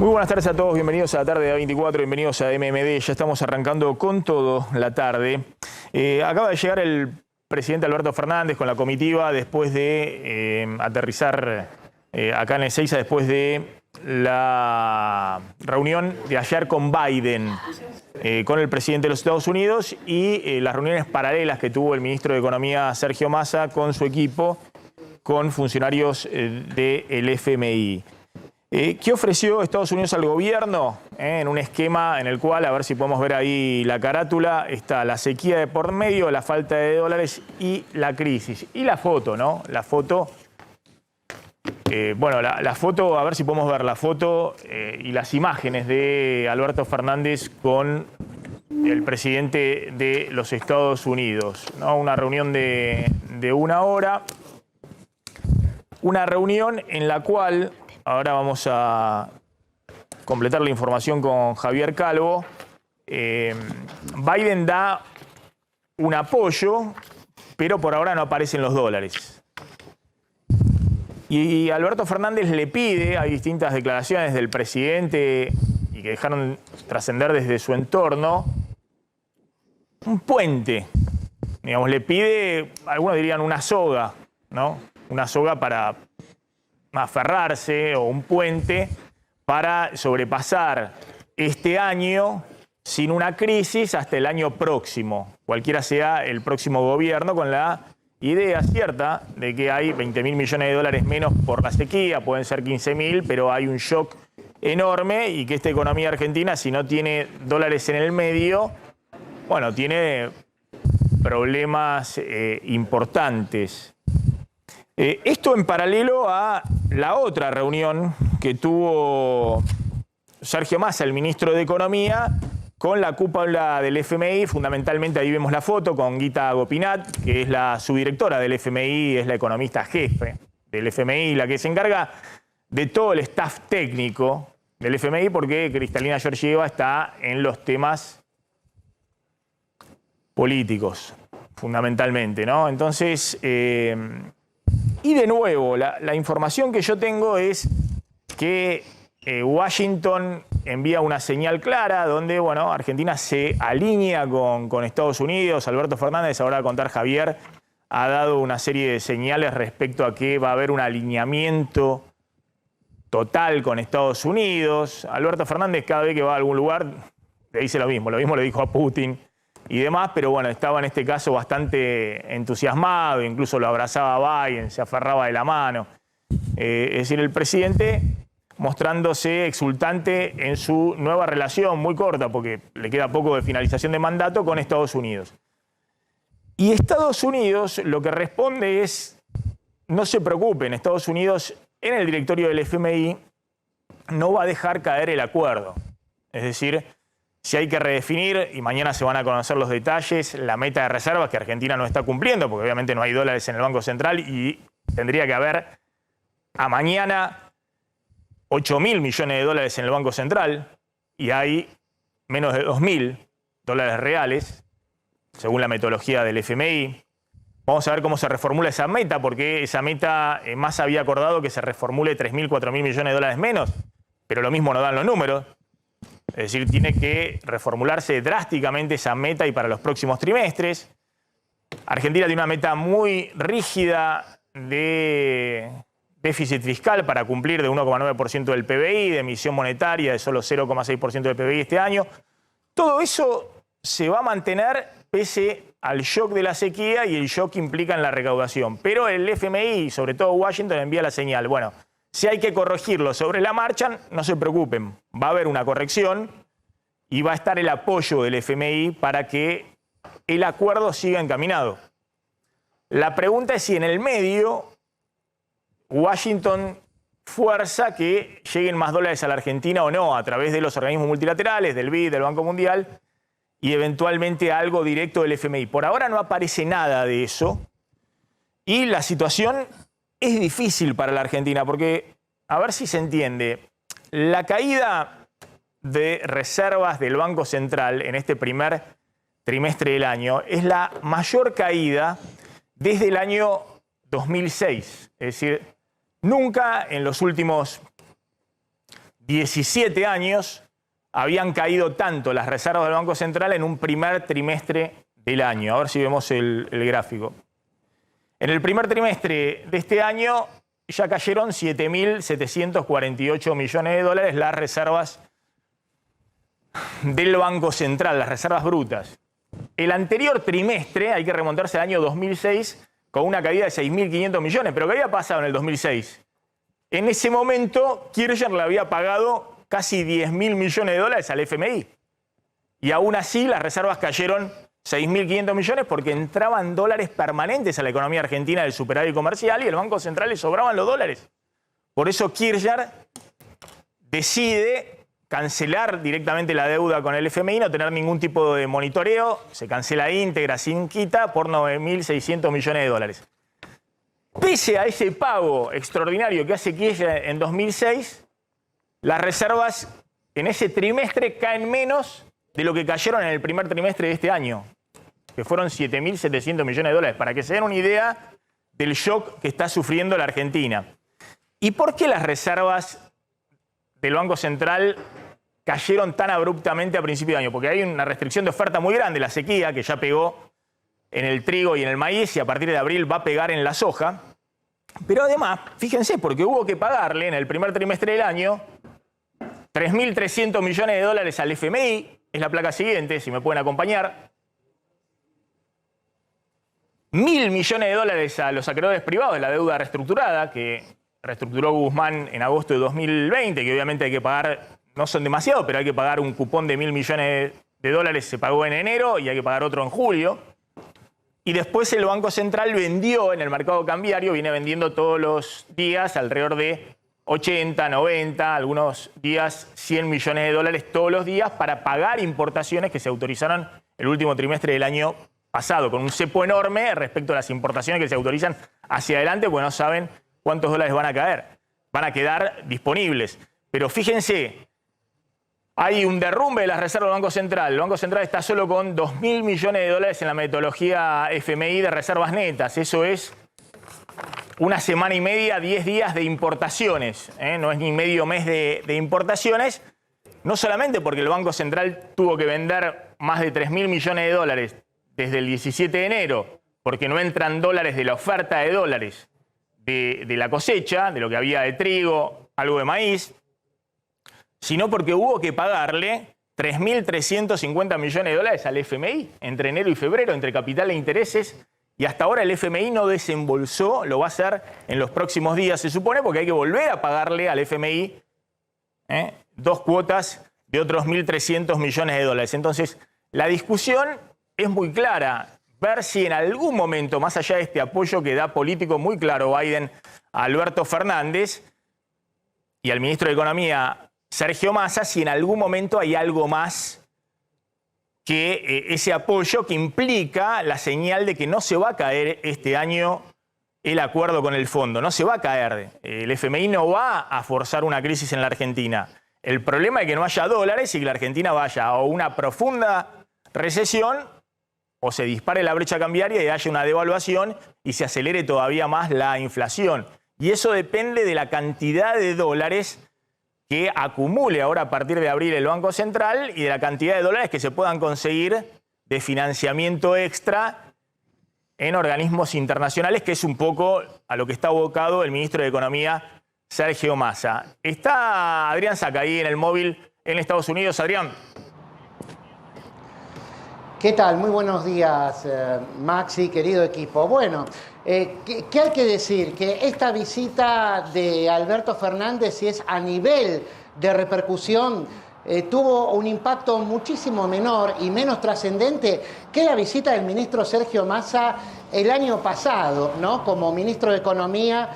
Muy buenas tardes a todos, bienvenidos a la tarde de A24, bienvenidos a MMD. Ya estamos arrancando con todo la tarde. Acaba de llegar el presidente Alberto Fernández con la comitiva después de aterrizar acá en Ezeiza, después de la reunión de ayer con Biden, con el presidente de los Estados Unidos y las reuniones paralelas que tuvo el ministro de Economía Sergio Massa con su equipo, con funcionarios del FMI. ¿Qué ofreció Estados Unidos al gobierno? En un esquema en el cual, a ver si podemos ver ahí la carátula, está la sequía de por medio, la falta de dólares y la crisis. Y la foto, ¿no? La foto, bueno, la foto, a ver si podemos ver la foto y las imágenes de Alberto Fernández con el presidente de los Estados Unidos, ¿no? Una reunión de 1 hora. Una reunión en la cual... Ahora vamos a completar la información con Javier Calvo. Biden da un apoyo, pero por ahora no aparecen los dólares. Y Alberto Fernández le pide, hay distintas declaraciones del presidente y que dejaron trascender desde su entorno, un puente. Digamos, le pide, algunos dirían una soga, ¿no? Una soga para aferrarse, o un puente para sobrepasar este año sin una crisis hasta el año próximo, cualquiera sea el próximo gobierno, con la idea cierta de que hay 20.000 millones de dólares menos por la sequía, pueden ser 15.000, pero hay un shock enorme y que esta economía argentina, si no tiene dólares en el medio, bueno, tiene problemas importantes. Esto en paralelo a la otra reunión que tuvo Sergio Massa, el ministro de Economía, con la cúpula del FMI. Fundamentalmente ahí vemos la foto con Gita Gopinath, que es la subdirectora del FMI, es la economista jefe del FMI, la que se encarga de todo el staff técnico del FMI, porque Kristalina Georgieva está en los temas políticos, fundamentalmente, ¿no? Entonces... Y de nuevo, la información que yo tengo es que Washington envía una señal clara donde, bueno, Argentina se alinea con Estados Unidos. Alberto Fernández, ahora va a contar Javier, ha dado una serie de señales respecto a que va a haber un alineamiento total con Estados Unidos. Alberto Fernández, cada vez que va a algún lugar, le dice lo mismo le dijo a Putin y demás, pero bueno, estaba en este caso bastante entusiasmado, incluso lo abrazaba a Biden, se aferraba de la mano. Es decir, el presidente mostrándose exultante en su nueva relación, muy corta, porque le queda poco de finalización de mandato, con Estados Unidos. Y Estados Unidos lo que responde es, no se preocupen, Estados Unidos en el directorio del FMI no va a dejar caer el acuerdo. Es decir, si hay que redefinir, y mañana se van a conocer los detalles, la meta de reservas que Argentina no está cumpliendo, porque obviamente no hay dólares en el Banco Central y tendría que haber a mañana 8.000 millones de dólares en el Banco Central y hay menos de 2.000 dólares reales, según la metodología del FMI. Vamos a ver cómo se reformula esa meta, porque esa meta más había acordado que se reformule 3.000, 4.000 millones de dólares menos, pero lo mismo no dan los números. Es decir, tiene que reformularse drásticamente esa meta y para los próximos trimestres. Argentina tiene una meta muy rígida de déficit fiscal para cumplir de 1,9% del PBI, de emisión monetaria de solo 0,6% del PBI este año. Todo eso se va a mantener pese al shock de la sequía y el shock que implica en la recaudación. Pero el FMI, sobre todo Washington, envía la señal, bueno, si hay que corregirlo sobre la marcha, no se preocupen, va a haber una corrección y va a estar el apoyo del FMI para que el acuerdo siga encaminado. La pregunta es si en el medio Washington fuerza que lleguen más dólares a la Argentina o no, a través de los organismos multilaterales, del BID, del Banco Mundial y eventualmente algo directo del FMI. Por ahora no aparece nada de eso y la situación es difícil para la Argentina porque, a ver si se entiende, la caída de reservas del Banco Central en este primer trimestre del año es la mayor caída desde el año 2006. Es decir, nunca en los últimos 17 años habían caído tanto las reservas del Banco Central en un primer trimestre del año. A ver si vemos el gráfico. En el primer trimestre de este año ya cayeron 7.748 millones de dólares las reservas del Banco Central, las reservas brutas. El anterior trimestre, hay que remontarse al año 2006, con una caída de 6.500 millones. ¿Pero qué había pasado en el 2006? En ese momento, Kirchner le había pagado casi 10.000 millones de dólares al FMI. Y aún así, las reservas cayeron 6.500 millones porque entraban dólares permanentes a la economía argentina del superávit comercial y el Banco Central le sobraban los dólares. Por eso Kirchner decide cancelar directamente la deuda con el FMI, no tener ningún tipo de monitoreo, se cancela íntegra, sin quita, por 9.600 millones de dólares. Pese a ese pago extraordinario que hace Kirchner en 2006, las reservas en ese trimestre caen menos de lo que cayeron en el primer trimestre de este año, que fueron 7.700 millones de dólares, para que se den una idea del shock que está sufriendo la Argentina. ¿Y por qué las reservas del Banco Central cayeron tan abruptamente a principio de año? Porque hay una restricción de oferta muy grande, la sequía, que ya pegó en el trigo y en el maíz, y a partir de abril va a pegar en la soja. Pero además, fíjense, porque hubo que pagarle en el primer trimestre del año 3.300 millones de dólares al FMI, es la placa siguiente, si me pueden acompañar. 1.000 millones de dólares a los acreedores privados de la deuda reestructurada, que reestructuró Guzmán en agosto de 2020, que obviamente hay que pagar, no son demasiados, pero hay que pagar un cupón de 1.000 millones de dólares, se pagó en enero y hay que pagar otro en julio. Y después el Banco Central vendió en el mercado cambiario, viene vendiendo todos los días alrededor de 80, 90, algunos días 100 millones de dólares todos los días para pagar importaciones que se autorizaron el último trimestre del año pasado, con un cepo enorme respecto a las importaciones que se autorizan hacia adelante, porque no saben cuántos dólares van a caer, van a quedar disponibles. Pero fíjense, hay un derrumbe de las reservas del Banco Central. El Banco Central está solo con 2.000 millones de dólares en la metodología FMI de reservas netas. Eso es una semana y media, 10 días de importaciones. No es ni medio mes de importaciones. No solamente porque el Banco Central tuvo que vender más de 3.000 millones de dólares desde el 17 de enero, porque no entran dólares de la oferta de dólares de la cosecha, de lo que había de trigo, algo de maíz, sino porque hubo que pagarle 3.350 millones de dólares al FMI entre enero y febrero, entre capital e intereses, y hasta ahora el FMI no desembolsó, lo va a hacer en los próximos días, se supone, porque hay que volver a pagarle al FMI dos cuotas de otros 1.300 millones de dólares. Entonces, la discusión es muy clara. Ver si en algún momento, más allá de este apoyo que da político muy claro Biden a Alberto Fernández y al ministro de Economía Sergio Massa, si en algún momento hay algo más que ese apoyo que implica la señal de que no se va a caer este año el acuerdo con el fondo, no se va a caer. El FMI no va a forzar una crisis en la Argentina. El problema es que no haya dólares y que la Argentina vaya a una profunda recesión o se dispare la brecha cambiaria y haya una devaluación y se acelere todavía más la inflación. Y eso depende de la cantidad de dólares que acumule ahora a partir de abril el Banco Central y de la cantidad de dólares que se puedan conseguir de financiamiento extra en organismos internacionales, que es un poco a lo que está abocado el ministro de Economía Sergio Massa. Está Adrián Saca ahí en el móvil en Estados Unidos. Adrián. ¿Qué tal? Muy buenos días, Maxi, querido equipo. Bueno, ¿qué hay que decir? Que esta visita de Alberto Fernández, si es a nivel de repercusión, tuvo un impacto muchísimo menor y menos trascendente que la visita del ministro Sergio Massa el año pasado, ¿no? Como ministro de Economía,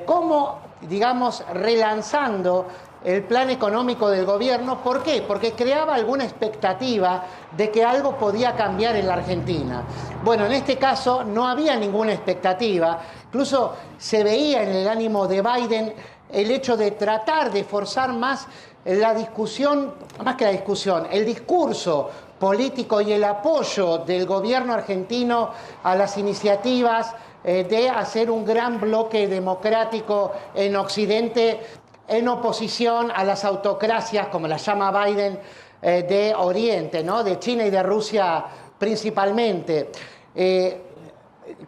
como, digamos, relanzando el plan económico del gobierno. ¿Por qué? Porque creaba alguna expectativa de que algo podía cambiar en la Argentina. Bueno, en este caso no había ninguna expectativa. Incluso se veía en el ánimo de Biden el hecho de tratar de forzar más la discusión, más que la discusión, el discurso político y el apoyo del gobierno argentino a las iniciativas de hacer un gran bloque democrático en Occidente, en oposición a las autocracias, como las llama Biden, de Oriente, ¿no? De China y de Rusia principalmente.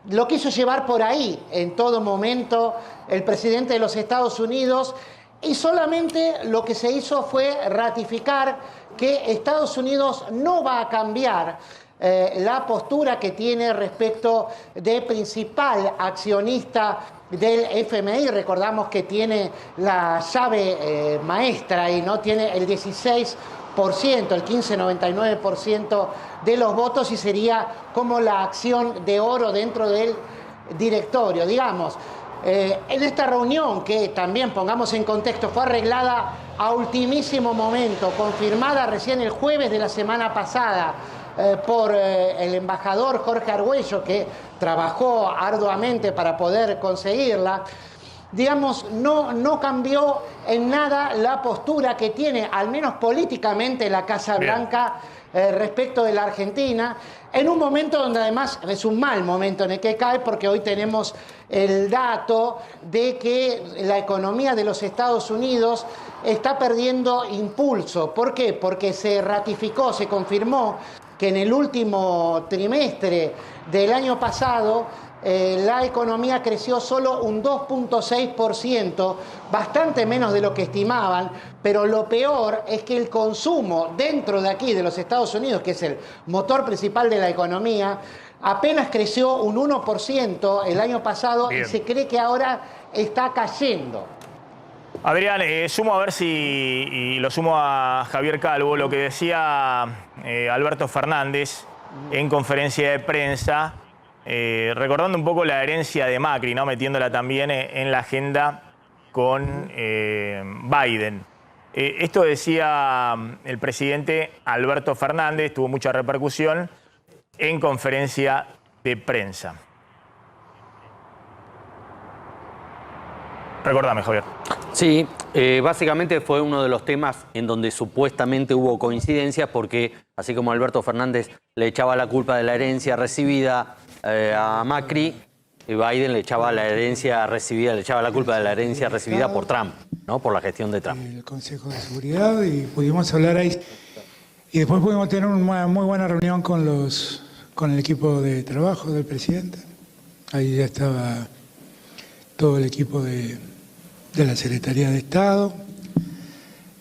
Lo quiso llevar por ahí en todo momento el presidente de los Estados Unidos, y solamente lo que se hizo fue ratificar que Estados Unidos no va a cambiar la postura que tiene respecto de principal accionista del FMI. Recordamos que tiene la llave maestra y no tiene el 16%, el 15,99% de los votos, y sería como la acción de oro dentro del directorio, digamos. En esta reunión, que también pongamos en contexto, fue arreglada a ultimísimo momento, confirmada recién el jueves de la semana pasada por el embajador Jorge Argüello, que trabajó arduamente para poder conseguirla, digamos, no cambió en nada la postura que tiene, al menos políticamente, la Casa Blanca respecto de la Argentina, en un momento donde además es un mal momento en el que cae, porque hoy tenemos el dato de que la economía de los Estados Unidos está perdiendo impulso. ¿Por qué? Porque se ratificó, se confirmó que en el último trimestre del año pasado la economía creció solo un 2,6%, bastante menos de lo que estimaban, pero lo peor es que el consumo dentro de aquí, de los Estados Unidos, que es el motor principal de la economía, apenas creció un 1% el año pasado. Bien. Y se cree que ahora está cayendo. Adrián, sumo a ver si, y lo sumo a Javier Calvo, lo que decía Alberto Fernández en conferencia de prensa, recordando un poco la herencia de Macri, ¿no? Metiéndola también en la agenda con Biden. Esto decía el presidente Alberto Fernández, tuvo mucha repercusión en conferencia de prensa. Recordame, Javier. Sí, básicamente fue uno de los temas en donde supuestamente hubo coincidencias, porque así como Alberto Fernández le echaba la culpa de la herencia recibida a Macri, Biden le echaba la culpa de la herencia recibida por Trump, ¿no? Por la gestión de Trump. El Consejo de Seguridad, y pudimos hablar ahí, y después pudimos tener una muy buena reunión con el equipo de trabajo del presidente. Ahí ya estaba todo el equipo de la Secretaría de Estado,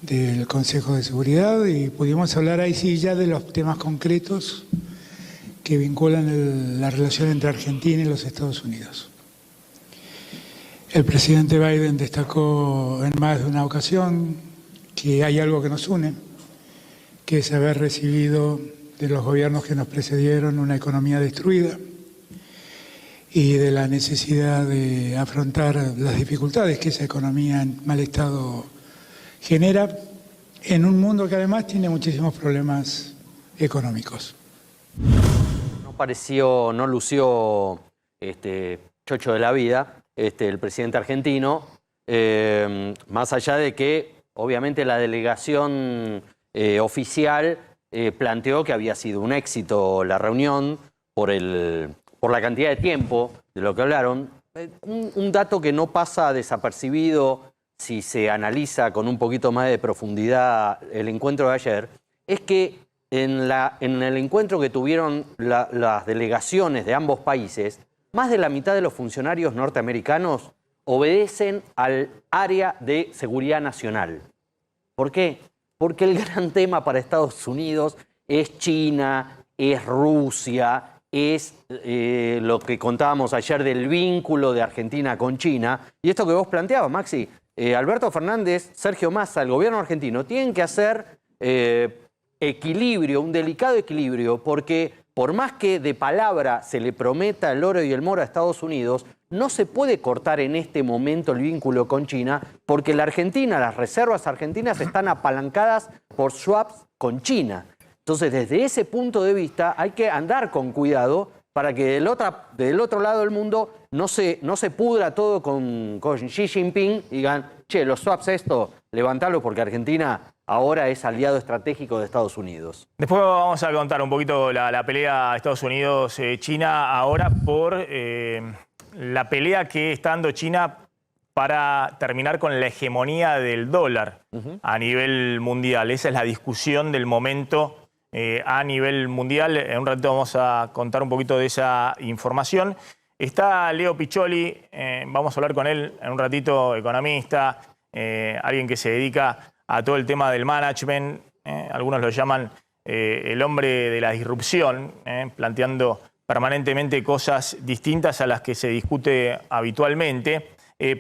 del Consejo de Seguridad, y pudimos hablar ahí sí ya de los temas concretos que vinculan la relación entre Argentina y los Estados Unidos. El presidente Biden destacó en más de una ocasión que hay algo que nos une, que es haber recibido de los gobiernos que nos precedieron una economía destruida y de la necesidad de afrontar las dificultades que esa economía en mal estado genera en un mundo que además tiene muchísimos problemas económicos. No lució chocho de la vida el presidente argentino, más allá de que obviamente la delegación oficial planteó que había sido un éxito la reunión por la cantidad de tiempo de lo que hablaron. Un dato que no pasa desapercibido si se analiza con un poquito más de profundidad el encuentro de ayer, es que en el encuentro que tuvieron las delegaciones de ambos países, más de la mitad de los funcionarios norteamericanos obedecen al área de seguridad nacional. ¿Por qué? Porque el gran tema para Estados Unidos es China, es Rusia, es lo que contábamos ayer del vínculo de Argentina con China. Y esto que vos planteabas, Maxi, Alberto Fernández, Sergio Massa, el gobierno argentino, tienen que hacer equilibrio, un delicado equilibrio, porque por más que de palabra se le prometa el oro y el moro a Estados Unidos, no se puede cortar en este momento el vínculo con China, porque la Argentina, las reservas argentinas están apalancadas por swaps con China. Entonces, desde ese punto de vista, hay que andar con cuidado para que del otro lado del mundo no se pudra todo con Xi Jinping y digan, che, los swaps esto, levantalo porque Argentina ahora es aliado estratégico de Estados Unidos. Después vamos a contar un poquito la pelea Estados Unidos-China ahora por la pelea que está dando China para terminar con la hegemonía del dólar a nivel mundial. Esa es la discusión del momento a nivel mundial. En un ratito vamos a contar un poquito de esa información. Está Leo Piccioli, vamos a hablar con él en un ratito, economista, alguien que se dedica a todo el tema del management, algunos lo llaman el hombre de la disrupción, planteando permanentemente cosas distintas a las que se discute habitualmente,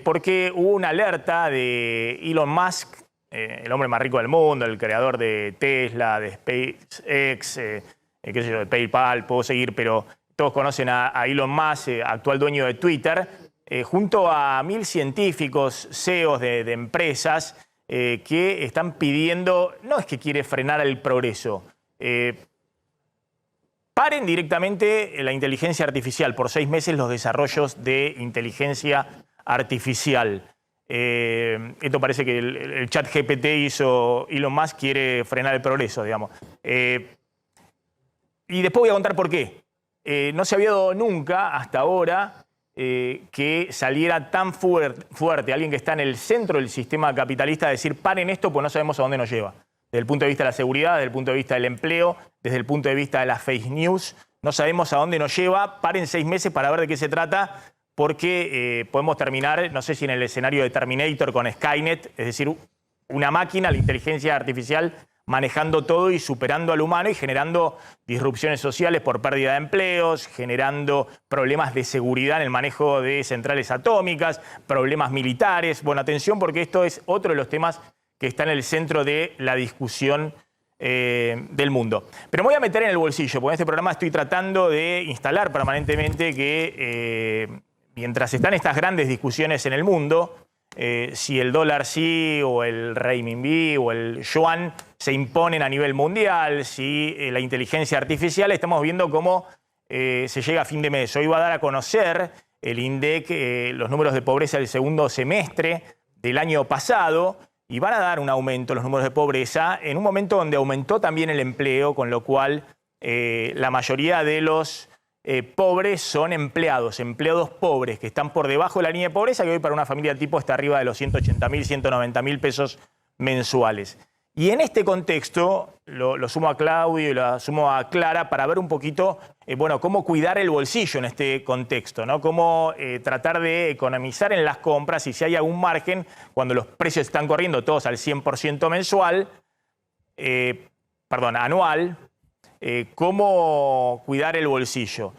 porque hubo una alerta de Elon Musk, el hombre más rico del mundo, el creador de Tesla, de SpaceX, qué sé yo, de PayPal, puedo seguir, pero todos conocen a Elon Musk, actual dueño de Twitter, junto a 1000 científicos, CEOs de empresas, que están pidiendo, no es que quiere frenar el progreso, paren directamente la inteligencia artificial, por 6 meses los desarrollos de inteligencia artificial. Esto parece que el chat GPT hizo Elon Musk, quiere frenar el progreso, digamos. Y después voy a contar por qué. No se había dado nunca hasta ahora que saliera tan fuerte alguien que está en el centro del sistema capitalista a decir paren esto pues no sabemos a dónde nos lleva. Desde el punto de vista de la seguridad, desde el punto de vista del empleo, desde el punto de vista de las fake news, no sabemos a dónde nos lleva, paren 6 meses para ver de qué se trata, porque podemos terminar, no sé si en el escenario de Terminator con Skynet, es decir, una máquina, la inteligencia artificial, manejando todo y superando al humano y generando disrupciones sociales por pérdida de empleos, generando problemas de seguridad en el manejo de centrales atómicas, problemas militares. Bueno, atención porque esto es otro de los temas que está en el centro de la discusión del mundo. Pero me voy a meter en el bolsillo, porque en este programa estoy tratando de instalar permanentemente que mientras están estas grandes discusiones en el mundo, si el dólar sí o el renminbi o el yuan se imponen a nivel mundial, si la inteligencia artificial, estamos viendo cómo se llega a fin de mes. Hoy va a dar a conocer el INDEC los números de pobreza del segundo semestre del año pasado y van a dar un aumento los números de pobreza en un momento donde aumentó también el empleo, con lo cual la mayoría de los pobres son empleados pobres que están por debajo de la línea de pobreza, que hoy para una familia tipo está arriba de los 180.000, 190.000 pesos mensuales. Y en este contexto, lo sumo a Claudio y lo sumo a Clara para ver un poquito, bueno, cómo cuidar el bolsillo en este contexto, ¿no? Cómo tratar de economizar en las compras y si hay algún margen cuando los precios están corriendo todos al 100% anual, cómo cuidar el bolsillo.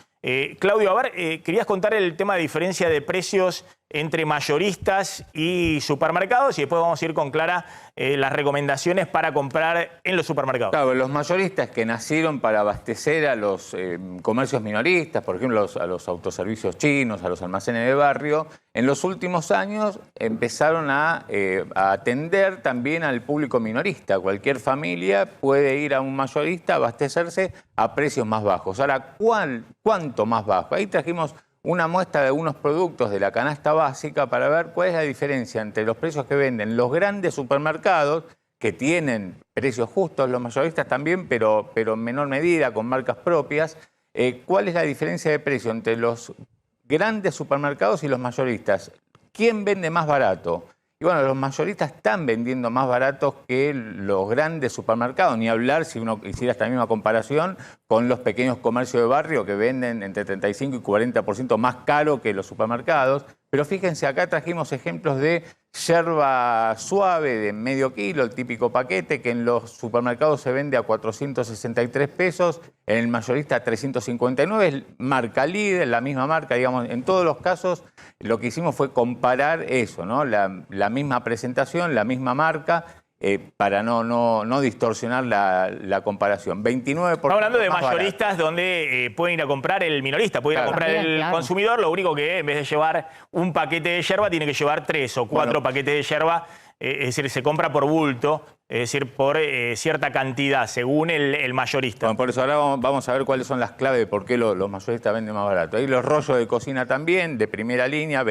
Claudio, a ver, querías contar el tema de diferencia de precios entre mayoristas y supermercados y después vamos a ir con Clara las recomendaciones para comprar en los supermercados. Claro, los mayoristas que nacieron para abastecer a los comercios minoristas, por ejemplo, a los autoservicios chinos, a los almacenes de barrio, en los últimos años empezaron a atender también al público minorista. Cualquier familia puede ir a un mayorista a abastecerse a precios más bajos. Ahora, ¿cuánto más bajo? Ahí trajimos una muestra de algunos productos de la canasta básica para ver cuál es la diferencia entre los precios que venden los grandes supermercados, que tienen precios justos, los mayoristas también, pero en menor medida, con marcas propias. ¿Cuál es la diferencia de precio entre los grandes supermercados y los mayoristas? ¿Quién vende más barato? Y bueno, los mayoristas están vendiendo más baratos que los grandes supermercados, ni hablar si uno hiciera esta misma comparación con los pequeños comercios de barrio que venden entre 35 y 40% más caro que los supermercados. Pero fíjense, acá trajimos ejemplos de yerba suave de medio kilo, el típico paquete, que en los supermercados se vende a 463 pesos, en el mayorista a 359, es marca líder, la misma marca, digamos, en todos los casos lo que hicimos fue comparar eso, ¿no? La misma presentación, la misma marca, para no distorsionar la comparación. 29%. Estamos hablando de más mayoristas barato. donde pueden ir a comprar el minorista, puede ir a comprar el consumidor, lo único que en vez de llevar un paquete de yerba tiene que llevar 3 o 4 paquetes de yerba, es decir, se compra por bulto, es decir, por cierta cantidad, según el mayorista. Bueno, por eso ahora vamos a ver cuáles son las claves de por qué los mayoristas venden más barato. Ahí los rollos de cocina también, de primera línea,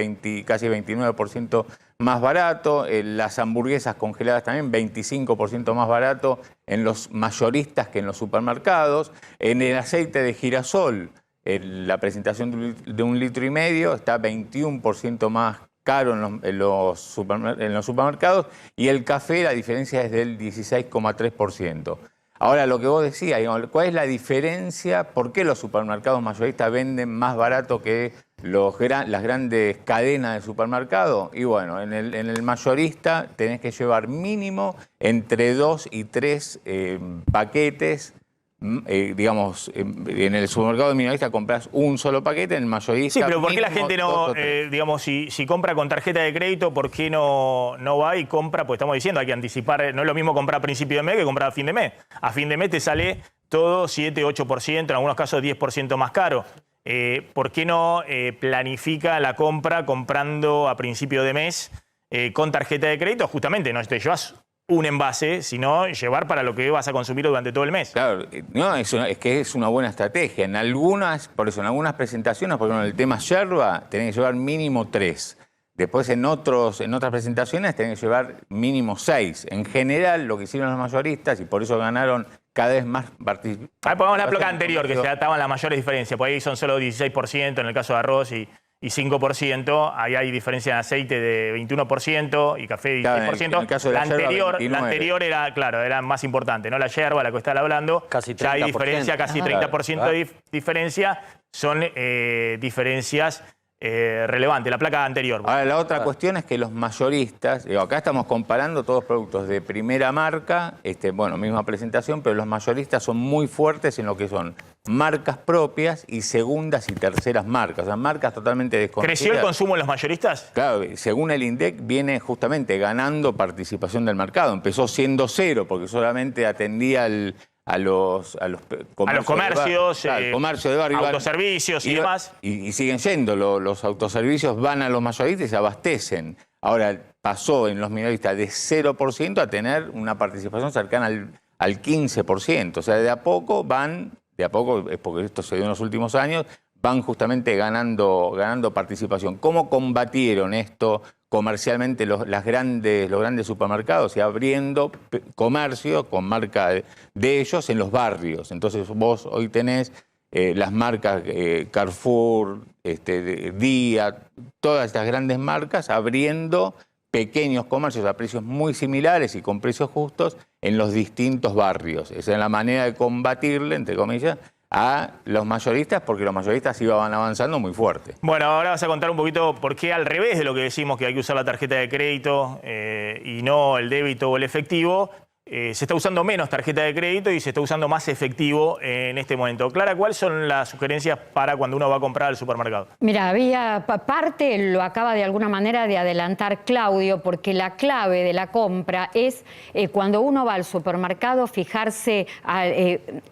casi 29% más barato. Las hamburguesas congeladas también, 25% más barato en los mayoristas que en los supermercados. En el aceite de girasol, la presentación de 1,5 litros está 21% más caro en los supermercados, y el café la diferencia es del 16,3%. Ahora, lo que vos decías, digamos, ¿cuál es la diferencia? ¿Por qué los supermercados mayoristas venden más barato que las grandes cadenas de supermercados? Y bueno, en el mayorista tenés que llevar mínimo entre 2 y 3 paquetes. Digamos, en el supermercado minorista compras un solo paquete, en el mayorista... Sí, pero ¿por qué la gente no, digamos, si compra con tarjeta de crédito, ¿por qué no va y compra? Pues estamos diciendo, hay que anticipar, no es lo mismo comprar a principio de mes que comprar a fin de mes. A fin de mes te sale todo 7, 8%, en algunos casos 10% más caro. ¿Por qué no planifica la compra comprando a principio de mes con tarjeta de crédito? Justamente, no te llevas un envase, sino llevar para lo que vas a consumir durante todo el mes. Claro, no, es que es una buena estrategia. Por eso en algunas presentaciones, por ejemplo en el tema yerba, tenés que llevar mínimo 3. Después en otras presentaciones tenés que llevar mínimo 6. En general, lo que hicieron los mayoristas, y por eso ganaron cada vez más participación. Ahí pongamos la placa anterior, que se estaban las mayores diferencias. Por ahí son solo 16% en el caso de arroz y 5%, ahí hay diferencia en aceite de 21% y café de 16%. Claro, en el caso de la anterior era, claro, era más importante, ¿no? La yerba, la que está hablando, casi 30%. Ya hay diferencia, casi 30% de diferencia, son diferencias relevantes. La placa anterior. Ahora, la otra cuestión es que los mayoristas, acá estamos comparando todos productos de primera marca, bueno, misma presentación, pero los mayoristas son muy fuertes en lo que son marcas propias y segundas y terceras marcas, o sea, marcas totalmente desconocidas. ¿Creció el consumo en los mayoristas? Claro, según el INDEC viene justamente ganando participación del mercado. Empezó siendo 0 porque solamente atendía a los comercios, comercio de barrio, autoservicios y demás. Y siguen yendo, los autoservicios van a los mayoristas y se abastecen. Ahora pasó en los minoristas de 0% a tener una participación cercana al 15%. O sea, de a poco, es porque esto se dio en los últimos años, van justamente ganando participación. ¿Cómo combatieron esto comercialmente los grandes supermercados y abriendo comercio con marca de ellos en los barrios? Entonces vos hoy tenés las marcas Carrefour, Día, todas estas grandes marcas abriendo pequeños comercios a precios muy similares y con precios justos en los distintos barrios. Esa es la manera de combatirle, entre comillas, a los mayoristas, porque los mayoristas iban avanzando muy fuerte. Bueno, ahora vas a contar un poquito por qué al revés de lo que decimos que hay que usar la tarjeta de crédito y no el débito o el efectivo, se está usando menos tarjeta de crédito y se está usando más efectivo en este momento. Clara, ¿cuáles son las sugerencias para cuando uno va a comprar al supermercado? Mira, había parte, lo acaba de alguna manera de adelantar Claudio, porque la clave de la compra es cuando uno va al supermercado fijarse,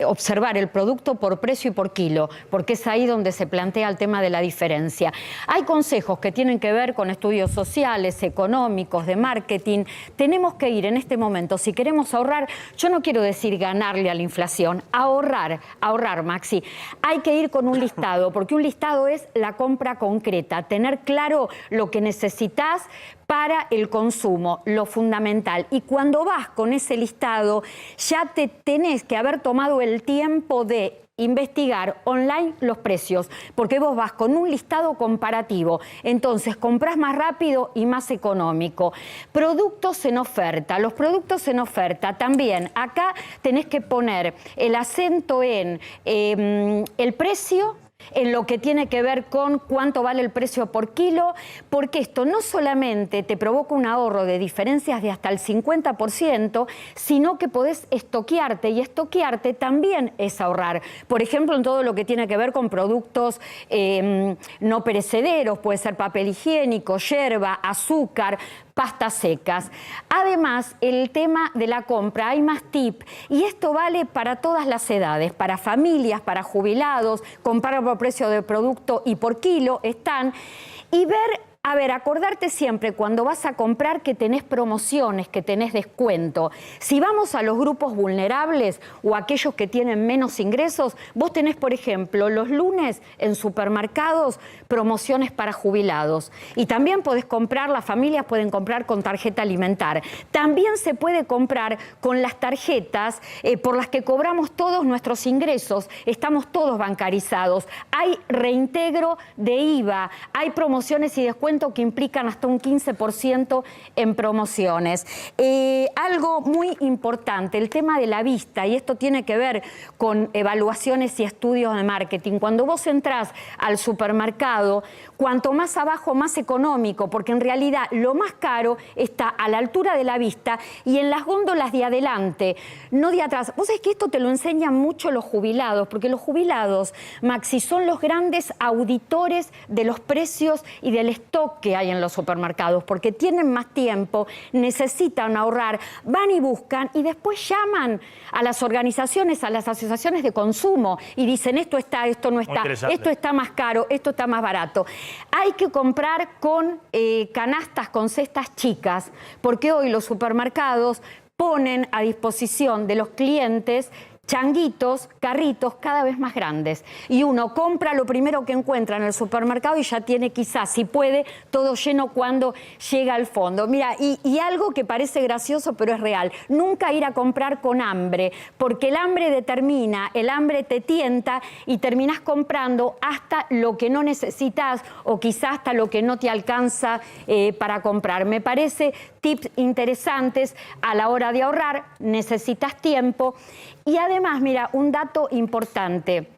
observar el producto por precio y por kilo, porque es ahí donde se plantea el tema de la diferencia. Hay consejos que tienen que ver con estudios sociales, económicos, de marketing. Tenemos que ir en este momento, si queremos ahorrar, yo no quiero decir ganarle a la inflación, ahorrar, Maxi. Hay que ir con un listado, porque un listado es la compra concreta, tener claro lo que necesitas para el consumo, lo fundamental. Y cuando vas con ese listado, ya te tenés que haber tomado el tiempo de investigar online los precios, porque vos vas con un listado comparativo, entonces comprás más rápido y más económico. Productos en oferta, los productos en oferta también, acá tenés que poner el acento en el precio, en lo que tiene que ver con cuánto vale el precio por kilo, porque esto no solamente te provoca un ahorro de diferencias de hasta el 50%, sino que podés estoquearte, y estoquearte también es ahorrar. Por ejemplo, en todo lo que tiene que ver con productos no perecederos, puede ser papel higiénico, yerba, azúcar, pastas secas. Además, el tema de la compra, hay más tip, y esto vale para todas las edades, para familias, para jubilados, comprar por precio de producto y por kilo están, y acordarte siempre cuando vas a comprar que tenés promociones, que tenés descuento. Si vamos a los grupos vulnerables o aquellos que tienen menos ingresos, vos tenés, por ejemplo, los lunes en supermercados promociones para jubilados. Y también podés comprar, las familias pueden comprar con tarjeta alimentar. También se puede comprar con las tarjetas por las que cobramos todos nuestros ingresos. Estamos todos bancarizados. Hay reintegro de IVA, hay promociones y descuentos descuento que implican hasta un 15% en promociones. Algo muy importante, el tema de la vista, y esto tiene que ver con evaluaciones y estudios de marketing. Cuando vos entrás al supermercado, cuanto más abajo, más económico, porque en realidad lo más caro está a la altura de la vista y en las góndolas de adelante, no de atrás. Vos sabés que esto te lo enseñan mucho los jubilados, porque los jubilados, Maxi, son los grandes auditores de los precios y del stock que hay en los supermercados, porque tienen más tiempo, necesitan ahorrar, van y buscan y después llaman a las organizaciones, a las asociaciones de consumo y dicen esto está, esto no está, esto está más caro, esto está más barato. Hay que comprar con canastas, con cestas chicas, porque hoy los supermercados ponen a disposición de los clientes changuitos, carritos cada vez más grandes. Y uno compra lo primero que encuentra en el supermercado y ya tiene quizás, si puede, todo lleno cuando llega al fondo. Mira, y algo que parece gracioso pero es real, nunca ir a comprar con hambre, porque el hambre determina, el hambre te tienta y terminás comprando hasta lo que no necesitas o quizás hasta lo que no te alcanza para comprar. Me parece tips interesantes a la hora de ahorrar, necesitas tiempo. Y además, mira, un dato importante.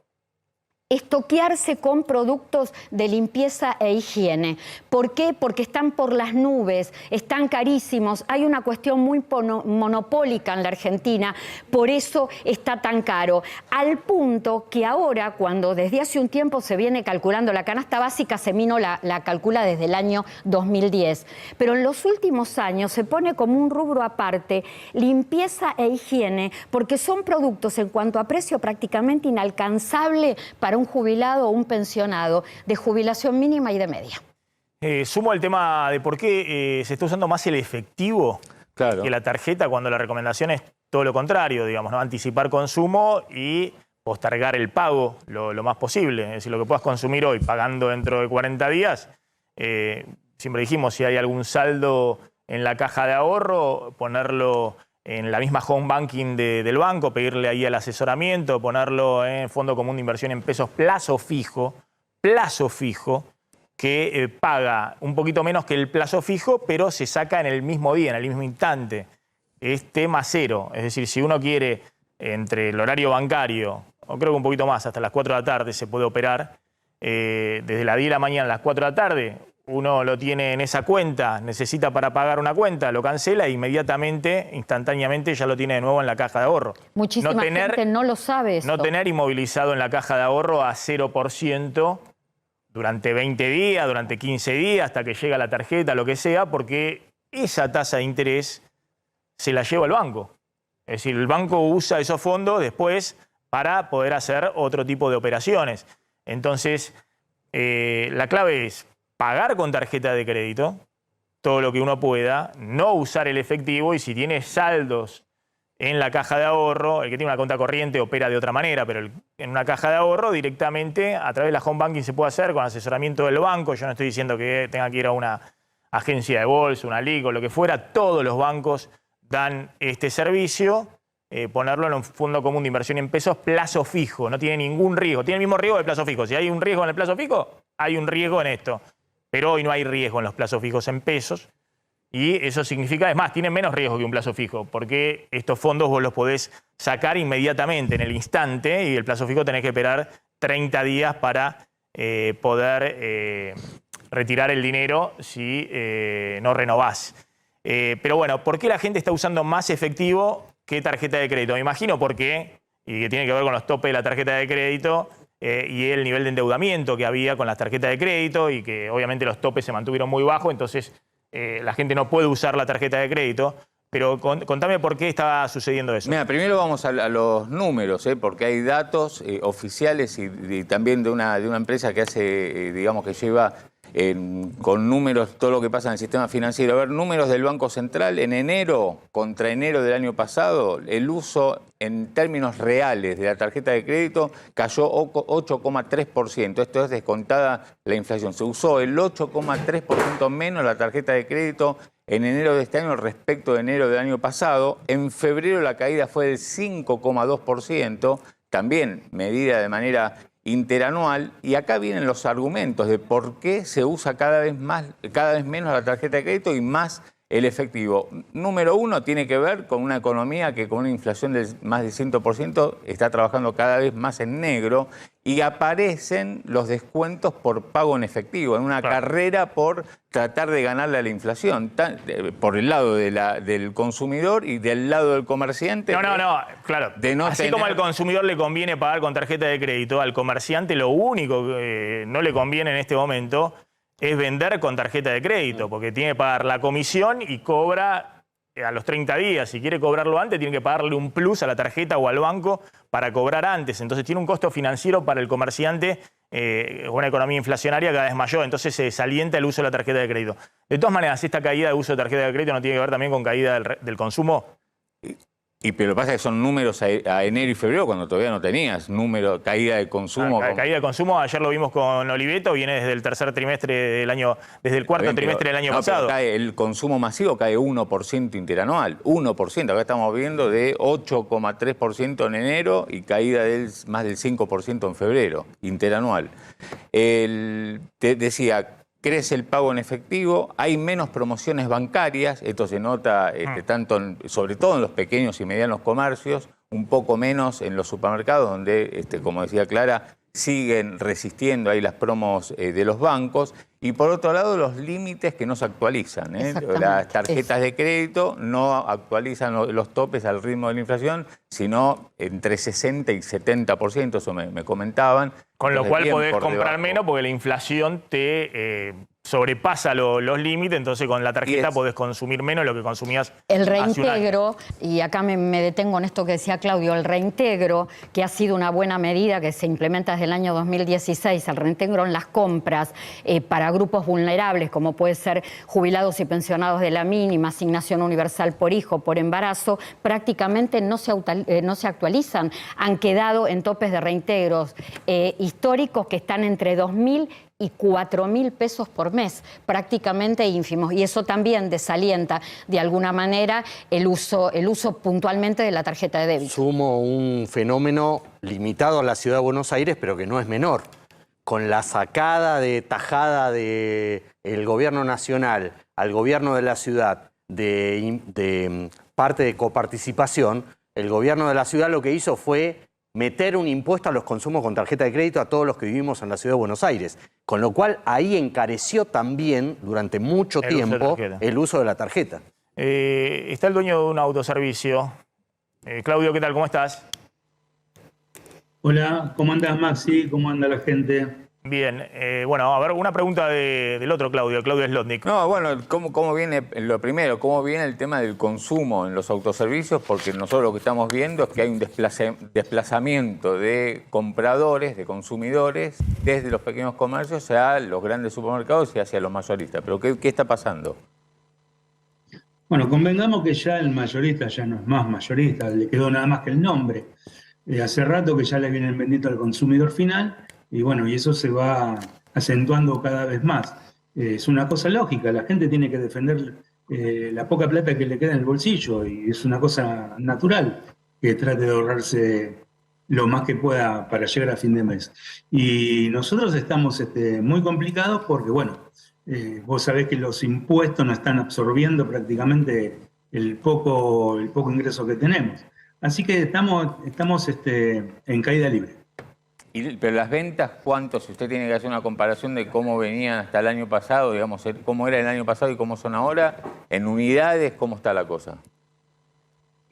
Estoquearse con productos de limpieza e higiene. ¿Por qué? Porque están por las nubes, están carísimos, hay una cuestión muy monopólica en la Argentina, por eso está tan caro. Al punto que ahora, cuando desde hace un tiempo se viene calculando la canasta básica, Semino la calcula desde el año 2010, pero en los últimos años se pone como un rubro aparte limpieza e higiene, porque son productos en cuanto a precio prácticamente inalcanzable para un jubilado o un pensionado de jubilación mínima y de media. Sumo al tema de por qué se está usando más el efectivo que la tarjeta, cuando la recomendación es todo lo contrario, digamos, ¿no? Anticipar consumo y postergar el pago lo más posible. Es decir, lo que puedas consumir hoy pagando dentro de 40 días. Siempre dijimos, si hay algún saldo en la caja de ahorro, ponerlo en la misma home banking del banco, pedirle ahí el asesoramiento, ponerlo en fondo común de inversión en pesos, plazo fijo, que paga un poquito menos que el plazo fijo, pero se saca en el mismo día, en el mismo instante. Es tema cero. Es decir, si uno quiere, entre el horario bancario, o creo que un poquito más, hasta las 4 de la tarde se puede operar, desde las 10 de la mañana a las 4 de la tarde, uno lo tiene en esa cuenta, necesita para pagar una cuenta, lo cancela e inmediatamente, instantáneamente, ya lo tiene de nuevo en la caja de ahorro. Muchísima gente no lo sabe esto. No tener inmovilizado en la caja de ahorro a 0% durante 20 días, durante 15 días, hasta que llega la tarjeta, lo que sea, porque esa tasa de interés se la lleva el banco. Es decir, el banco usa esos fondos después para poder hacer otro tipo de operaciones. Entonces, la clave es pagar con tarjeta de crédito todo lo que uno pueda, no usar el efectivo, y si tiene saldos en la caja de ahorro, el que tiene una cuenta corriente opera de otra manera, pero en una caja de ahorro directamente a través de la home banking se puede hacer con asesoramiento del banco. Yo no estoy diciendo que tenga que ir a una agencia de bolsa, una LIC o lo que fuera, todos los bancos dan este servicio. Ponerlo en un fondo común de inversión en pesos, plazo fijo, no tiene ningún riesgo, tiene el mismo riesgo del plazo fijo. Si hay un riesgo en el plazo fijo, hay un riesgo en esto. Pero hoy no hay riesgo en los plazos fijos en pesos, y eso significa, es más, tienen menos riesgo que un plazo fijo, porque estos fondos vos los podés sacar inmediatamente, en el instante, y el plazo fijo tenés que esperar 30 días para poder retirar el dinero si no renovás. Pero bueno, ¿por qué la gente está usando más efectivo que tarjeta de crédito? Me imagino por qué, y que tiene que ver con los topes de la tarjeta de crédito, y el nivel de endeudamiento que había con las tarjetas de crédito, y que obviamente los topes se mantuvieron muy bajos, entonces la gente no puede usar la tarjeta de crédito. Pero contame por qué estaba sucediendo eso. Mira, primero vamos a los números, porque hay datos oficiales y también de una empresa que hace, digamos, que lleva con números todo lo que pasa en el sistema financiero. A ver, números del Banco Central en enero contra enero del año pasado, el uso en términos reales de la tarjeta de crédito cayó 8,3%. Esto es descontada la inflación. Se usó el 8,3% menos la tarjeta de crédito en enero de este año respecto de enero del año pasado. En febrero la caída fue del 5,2%. También medida de manera interanual, y acá vienen los argumentos de por qué se usa cada vez menos la tarjeta de crédito y más el efectivo. Número uno, tiene que ver con una economía que con una inflación de más del 100% está trabajando cada vez más en negro, y aparecen los descuentos por pago en efectivo, en una carrera por tratar de ganarle a la inflación, por el lado del consumidor y del lado del comerciante. No, claro. Así como al consumidor le conviene pagar con tarjeta de crédito, al comerciante lo único que no le conviene en este momento es vender con tarjeta de crédito, porque tiene que pagar la comisión y cobra a los 30 días. Si quiere cobrarlo antes, tiene que pagarle un plus a la tarjeta o al banco para cobrar antes. Entonces tiene un costo financiero para el comerciante, una economía inflacionaria cada vez mayor. Entonces se desalienta el uso de la tarjeta de crédito. De todas maneras, esta caída de uso de tarjeta de crédito no tiene que ver también con caída del consumo. Pero lo que pasa es que son números a enero y febrero, cuando todavía no tenías caída de consumo. Caída de consumo, ayer lo vimos con Oliveto, viene desde el tercer trimestre del año, desde el cuarto trimestre del año pasado. El consumo masivo cae 1% interanual, 1%. Acá estamos viendo de 8,3% en enero y caída del más del 5% en febrero, interanual. Te decía, crece el pago en efectivo, hay menos promociones bancarias, esto se nota sobre todo en los pequeños y medianos comercios, un poco menos en los supermercados, donde, como decía Clara, siguen resistiendo ahí las promos de los bancos. Y por otro lado, los límites que no se actualizan. Las tarjetas de crédito no actualizan los topes al ritmo de la inflación, sino entre 60 y 70%, eso me comentaban. Con lo cual podés comprar menos porque la inflación te sobrepasa los límites, entonces con la tarjeta podés consumir menos de lo que consumías. El reintegro, y acá me detengo en esto que decía Claudio, el reintegro, que ha sido una buena medida que se implementa desde el año 2016, el reintegro en las compras para grupos vulnerables, como puede ser jubilados y pensionados de la mínima, asignación universal por hijo, por embarazo, prácticamente no se actualizan. Han quedado en topes de reintegros históricos que están entre 2.000 y 4.000 pesos por mes, prácticamente ínfimos. Y eso también desalienta de alguna manera el uso puntualmente de la tarjeta de débito. Sumo un fenómeno limitado a la ciudad de Buenos Aires, pero que no es menor. Con la sacada de tajada del gobierno nacional al gobierno de la ciudad de parte de coparticipación, el gobierno de la ciudad lo que hizo fue meter un impuesto a los consumos con tarjeta de crédito a todos los que vivimos en la ciudad de Buenos Aires. Con lo cual ahí encareció también durante mucho tiempo el uso de la tarjeta. Está el dueño de un autoservicio. Claudio, ¿qué tal? ¿Cómo estás? Hola, ¿cómo andas, Maxi? ¿Cómo anda la gente? Bien, bueno, a ver, una pregunta del otro Claudio Slotnick. No, bueno, ¿cómo viene, lo primero, cómo viene el tema del consumo en los autoservicios? Porque nosotros lo que estamos viendo es que hay un desplazamiento de compradores, de consumidores, desde los pequeños comercios a los grandes supermercados y hacia los mayoristas. ¿Pero qué está pasando? Bueno, convengamos que ya el mayorista ya no es más mayorista, le quedó nada más que el nombre. Hace rato que ya le vienen vendiendo al consumidor final. Y bueno, y eso se va acentuando cada vez más. Es una cosa lógica, la gente tiene que defender la poca plata que le queda en el bolsillo y es una cosa natural que trate de ahorrarse lo más que pueda para llegar a fin de mes. Y nosotros estamos muy complicados porque, bueno, vos sabés que los impuestos nos están absorbiendo prácticamente el poco ingreso que tenemos. Así que estamos en caída libre. Pero las ventas, ¿cuánto? Si usted tiene que hacer una comparación de cómo venían hasta el año pasado, digamos, cómo era el año pasado y cómo son ahora, en unidades, ¿cómo está la cosa?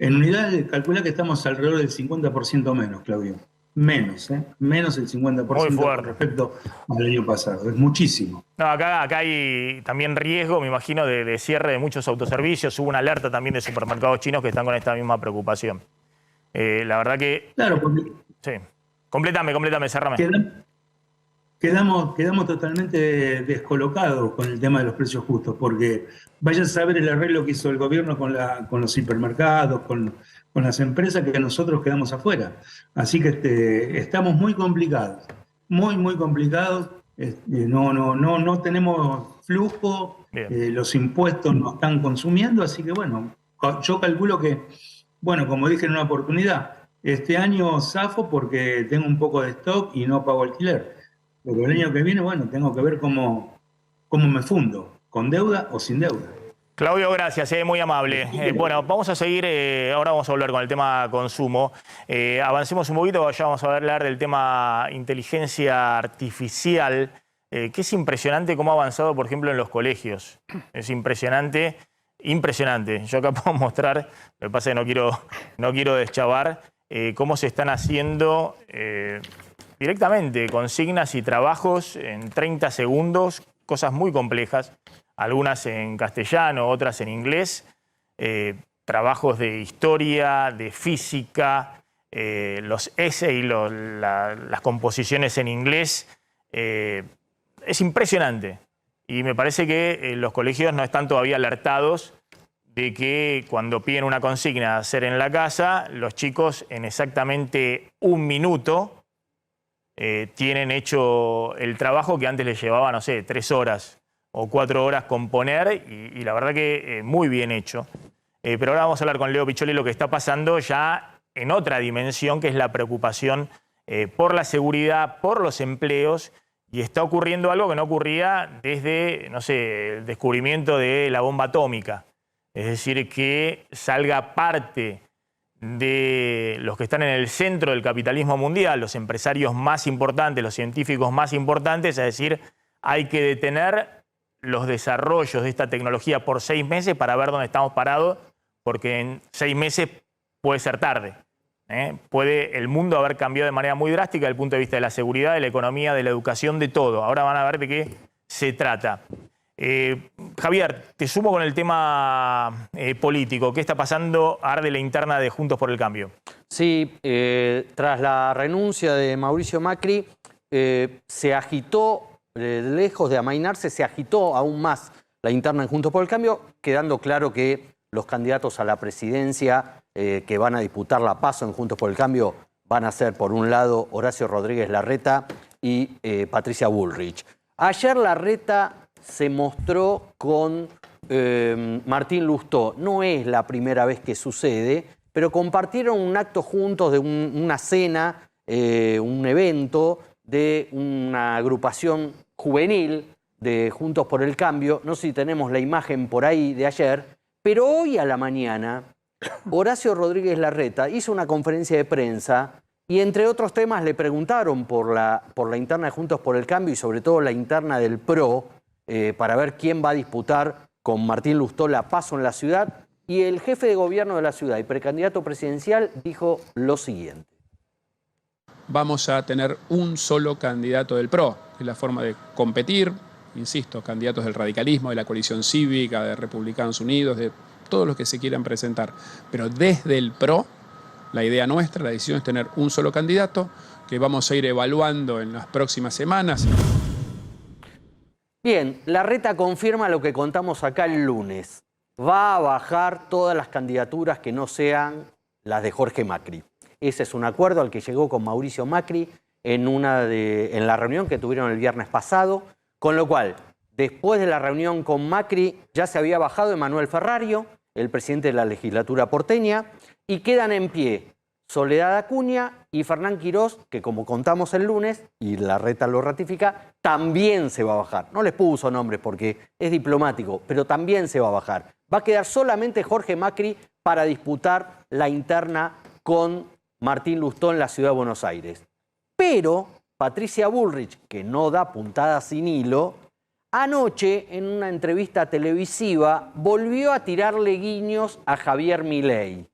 En unidades, calcula que estamos alrededor del 50% menos, Claudio. Menos, menos el 50% con respecto al año pasado. Es muchísimo. No, acá hay también riesgo, me imagino, de cierre de muchos autoservicios. Hubo una alerta también de supermercados chinos que están con esta misma preocupación. La verdad que... Claro, porque... Sí. Completame, cerrame. Quedamos totalmente descolocados con el tema de los precios justos, porque vaya a saber el arreglo que hizo el gobierno con los hipermercados, con las empresas, que nosotros quedamos afuera. Así que estamos muy complicados, muy complicados. No tenemos flujo, los impuestos nos están consumiendo, así que bueno, yo calculo que, bueno, como dije en una oportunidad, Este año zafo porque tengo un poco de stock y no pago alquiler. Pero el año que viene, bueno, tengo que ver cómo me fundo, con deuda o sin deuda. Claudio, gracias, muy amable. Bueno, vamos a seguir, ahora vamos a volver con el tema consumo. Avancemos un poquito, ya vamos a hablar del tema inteligencia artificial, que es impresionante cómo ha avanzado, por ejemplo, en los colegios. Es impresionante, impresionante. Yo acá puedo mostrar, lo que pasa es que no quiero deschavar, cómo se están haciendo directamente consignas y trabajos en 30 segundos, cosas muy complejas. Algunas en castellano, otras en inglés, trabajos de historia, de física, los essays, las composiciones en inglés. Es impresionante y me parece que los colegios no están todavía alertados de que cuando piden una consigna a hacer en la casa, los chicos en exactamente 1 minuto tienen hecho el trabajo que antes les llevaba, no sé, 3 horas. O 4 horas componer y la verdad que muy bien hecho. Pero ahora vamos a hablar con Leo Piccioli lo que está pasando ya en otra dimensión, que es la preocupación por la seguridad, por los empleos, y está ocurriendo algo que no ocurría desde, no sé, el descubrimiento de la bomba atómica. Es decir, que salga parte de los que están en el centro del capitalismo mundial, los empresarios más importantes, los científicos más importantes, a decir, hay que detener los desarrollos de esta tecnología por 6 meses para ver dónde estamos parados, porque en 6 meses puede ser tarde. Puede el mundo haber cambiado de manera muy drástica desde el punto de vista de la seguridad, de la economía, de la educación, de todo. Ahora van a ver de qué se trata. Javier, te sumo con el tema político. ¿Qué está pasando? Arde la interna de Juntos por el Cambio. Sí, tras la renuncia de Mauricio Macri, se agitó. Lejos de amainarse, se agitó aún más la interna en Juntos por el Cambio, quedando claro que los candidatos a la presidencia que van a disputar la PASO en Juntos por el Cambio van a ser, por un lado, Horacio Rodríguez Larreta y Patricia Bullrich. Ayer Larreta se mostró con Martín Lustó. No es la primera vez que sucede, pero compartieron un acto juntos de una cena, un evento de una agrupación juvenil de Juntos por el Cambio. No sé si tenemos la imagen por ahí de ayer, pero hoy a la mañana Horacio Rodríguez Larreta hizo una conferencia de prensa y entre otros temas le preguntaron por la interna de Juntos por el Cambio y sobre todo la interna del PRO para ver quién va a disputar con Martín Lustó la PASO en la ciudad, y el jefe de gobierno de la ciudad y precandidato presidencial dijo lo siguiente. Vamos a tener un solo candidato del PRO, que es la forma de competir, insisto, candidatos del radicalismo, de la coalición cívica, de Republicanos Unidos, de todos los que se quieran presentar. Pero desde el PRO, la idea nuestra, la decisión es tener un solo candidato, que vamos a ir evaluando en las próximas semanas. Bien, Larreta confirma lo que contamos acá el lunes. Va a bajar todas las candidaturas que no sean las de Jorge Macri. Ese es un acuerdo al que llegó con Mauricio Macri en la reunión que tuvieron el viernes pasado, con lo cual, después de la reunión con Macri, ya se había bajado Emanuel Ferrario, el presidente de la legislatura porteña, y quedan en pie Soledad Acuña y Fernán Quirós, que como contamos el lunes, y Larreta lo ratifica, también se va a bajar. No les puso nombres porque es diplomático, pero también se va a bajar. Va a quedar solamente Jorge Macri para disputar la interna con Martín Lustó en la ciudad de Buenos Aires. Pero Patricia Bullrich, que no da puntada sin hilo, anoche en una entrevista televisiva volvió a tirarle guiños a Javier Milei,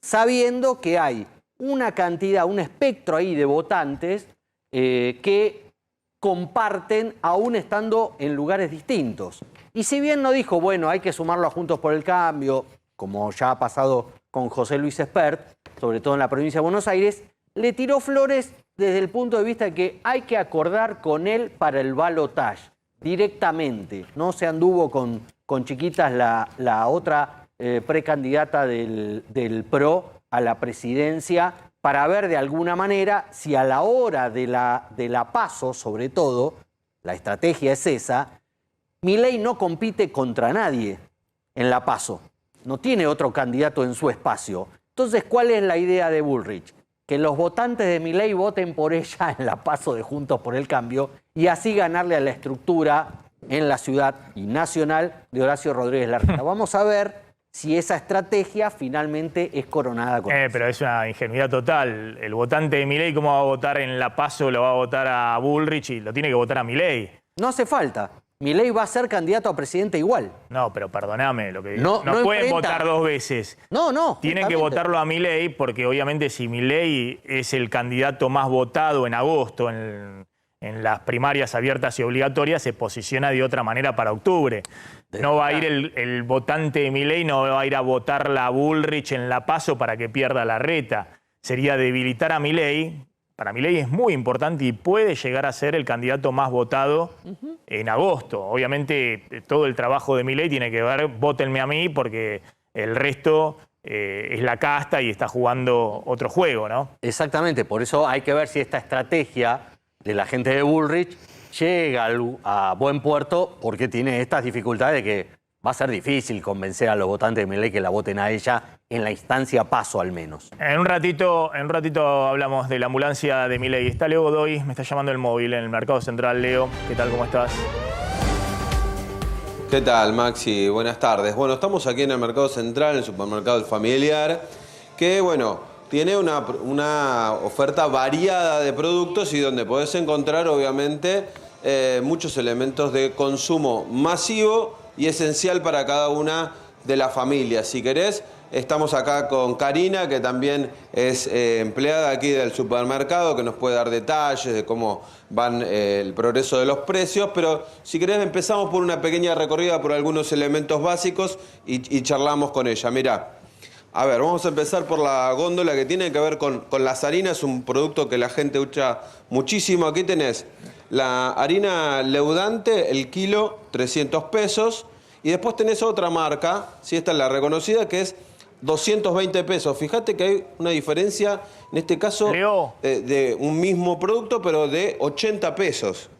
sabiendo que hay una cantidad, un espectro ahí de votantes que comparten aún estando en lugares distintos. Y si bien no dijo, bueno, hay que sumarlo a Juntos por el Cambio, como ya ha pasado con José Luis Espert, sobre todo en la provincia de Buenos Aires, le tiró flores desde el punto de vista de que hay que acordar con él para el balotaje, directamente. No se anduvo con chiquitas la otra precandidata del PRO a la presidencia para ver de alguna manera si a la hora de la PASO, sobre todo, la estrategia es esa, Milei no compite contra nadie en la PASO. No tiene otro candidato en su espacio. Entonces, ¿cuál es la idea de Bullrich? que los votantes de Milei voten por ella en la PASO de Juntos por el Cambio y así ganarle a la estructura en la ciudad y nacional de Horacio Rodríguez Larreta. Vamos a ver si esa estrategia finalmente es coronada con Pero es una ingenuidad total. El votante de Milei, ¿cómo va a votar en la PASO? Lo va a votar a Bullrich y lo tiene que votar a Milei. No hace falta. Milei va a ser candidato a presidente igual. No, pero perdóname lo que digo. No pueden enfrenta. votar dos veces. No. Tienen que justamente. votarlo a Milei porque obviamente si Milei es el candidato más votado en agosto en las primarias abiertas y obligatorias, se posiciona de otra manera para octubre. No va a ir el votante de Milei, no va a ir a votarla a Bullrich en la PASO para que pierda Larreta. Sería debilitar a Milei. Para Milei es muy importante y puede llegar a ser el candidato más votado en agosto. Obviamente todo el trabajo de Milei tiene que ver, vótenme a mí porque el resto es la casta y está jugando otro juego, ¿no? Exactamente, por eso hay que ver si esta estrategia de la gente de Bullrich llega a buen puerto, porque tiene estas dificultades de que va a ser difícil convencer a los votantes de Milei que la voten a ella en la instancia PASO al menos. En un ratito hablamos de la ambulancia de Milei. Está Leo Godoy, me está llamando el móvil en el Mercado Central. Leo, ¿qué tal? ¿Cómo estás? ¿Qué tal, Maxi? Buenas tardes. Bueno, estamos aquí en el Mercado Central, en el supermercado El Familiar, que, bueno, tiene una oferta variada de productos y donde podés encontrar, obviamente, muchos elementos de consumo masivo y esencial para cada una de las familias. Si querés, estamos acá con Karina, que también es empleada aquí del supermercado, que nos puede dar detalles de cómo van el progreso de los precios, pero si querés empezamos por una pequeña recorrida por algunos elementos básicos y charlamos con ella. Mirá. A ver, vamos a empezar por la góndola que tiene que ver con las harinas, un producto que la gente usa muchísimo. Aquí tenés la harina leudante, el kilo, 300 pesos. Y después tenés otra marca, si esta es la reconocida, que es 220 pesos. Fíjate que hay una diferencia, en este caso, de un mismo producto, pero de 80 pesos.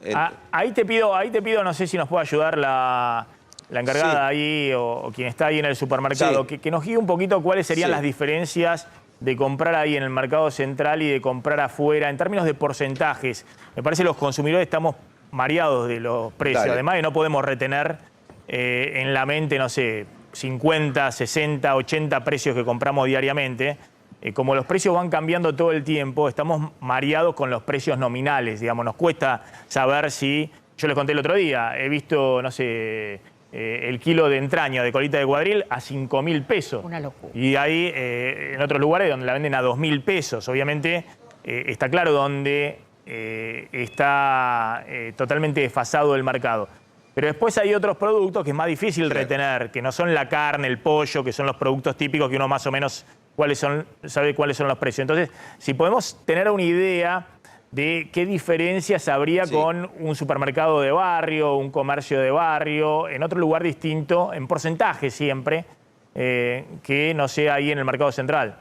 Ahí te pido, no sé si nos puede ayudar la encargada ahí o quien está ahí en el supermercado, que nos guíe un poquito cuáles serían las diferencias de comprar ahí en el Mercado Central y de comprar afuera, en términos de porcentajes. Me parece que los consumidores estamos mareados de los precios. Dale. Además de no podemos retener en la mente, no sé, 50, 60, 80 precios que compramos diariamente. Como los precios van cambiando todo el tiempo, estamos mareados con los precios nominales. Digamos, nos cuesta saber si... Yo les conté el otro día, he visto, no sé... el kilo de entraña de colita de cuadril a 5.000 pesos. Una locura. Y hay en otros lugares donde la venden a 2.000 pesos. Obviamente está claro donde está totalmente desfasado el mercado. Pero después hay otros productos que es más difícil retener, que no son la carne, el pollo, que son los productos típicos que uno más o menos sabe cuáles son los precios. Entonces, si podemos tener una idea de qué diferencias habría con un supermercado de barrio, un comercio de barrio, en otro lugar distinto, en porcentaje siempre, que no sea ahí en el Mercado Central.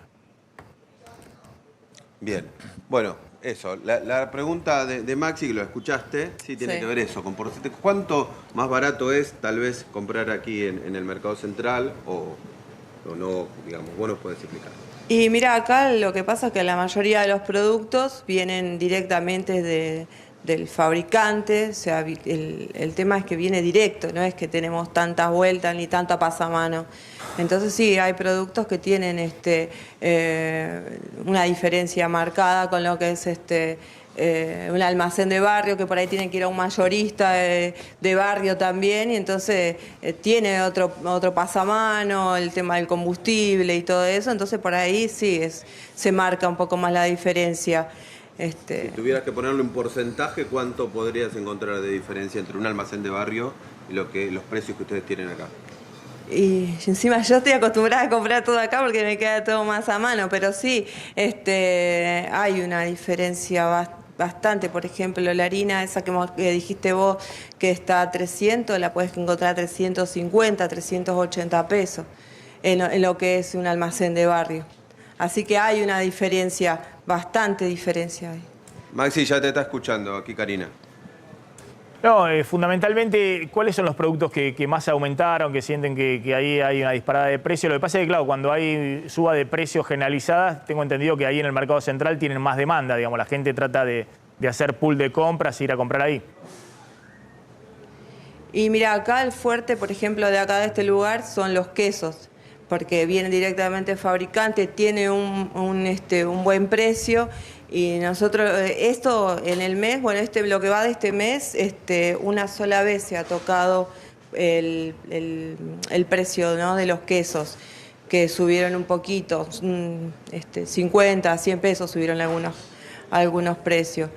Bien, bueno, eso, la pregunta de Maxi, que lo escuchaste, sí tiene que ver eso, con porcentaje. ¿Cuánto más barato es tal vez comprar aquí en el Mercado Central o no, digamos, vos nos podés explicar? Y mira, acá lo que pasa es que la mayoría de los productos vienen directamente del fabricante, o sea, el tema es que viene directo, no es que tenemos tantas vueltas ni tanta pasamano. Entonces sí, hay productos que tienen una diferencia marcada con lo que es un almacén de barrio, que por ahí tienen que ir a un mayorista de barrio también, y entonces tiene otro pasamano, el tema del combustible y todo eso, entonces por ahí sí se marca un poco más la diferencia. Si tuvieras que ponerlo en porcentaje, ¿cuánto podrías encontrar de diferencia entre un almacén de barrio y los precios que ustedes tienen acá? Y encima yo estoy acostumbrada a comprar todo acá porque me queda todo más a mano, pero sí, hay una diferencia bastante. Por ejemplo, la harina esa que dijiste vos que está a 300, la puedes encontrar a 350, 380 pesos en lo que es un almacén de barrio. Así que hay una diferencia, bastante diferencia ahí. Maxi, ya te está escuchando aquí Karina. No, fundamentalmente, ¿cuáles son los productos que más aumentaron, que sienten que ahí hay una disparada de precio? Lo que pasa es que, claro, cuando hay suba de precios generalizadas, tengo entendido que ahí en el mercado central tienen más demanda, digamos, la gente trata de hacer pool de compras e ir a comprar ahí. Y mira, acá el fuerte, por ejemplo, de acá de este lugar son los quesos, porque vienen directamente del fabricante, tiene un buen precio. Y nosotros, esto en el mes, bueno, lo que va de este mes, una sola vez se ha tocado el precio, ¿no?, de los quesos, que subieron un poquito, 50, 100 pesos subieron algunos precios.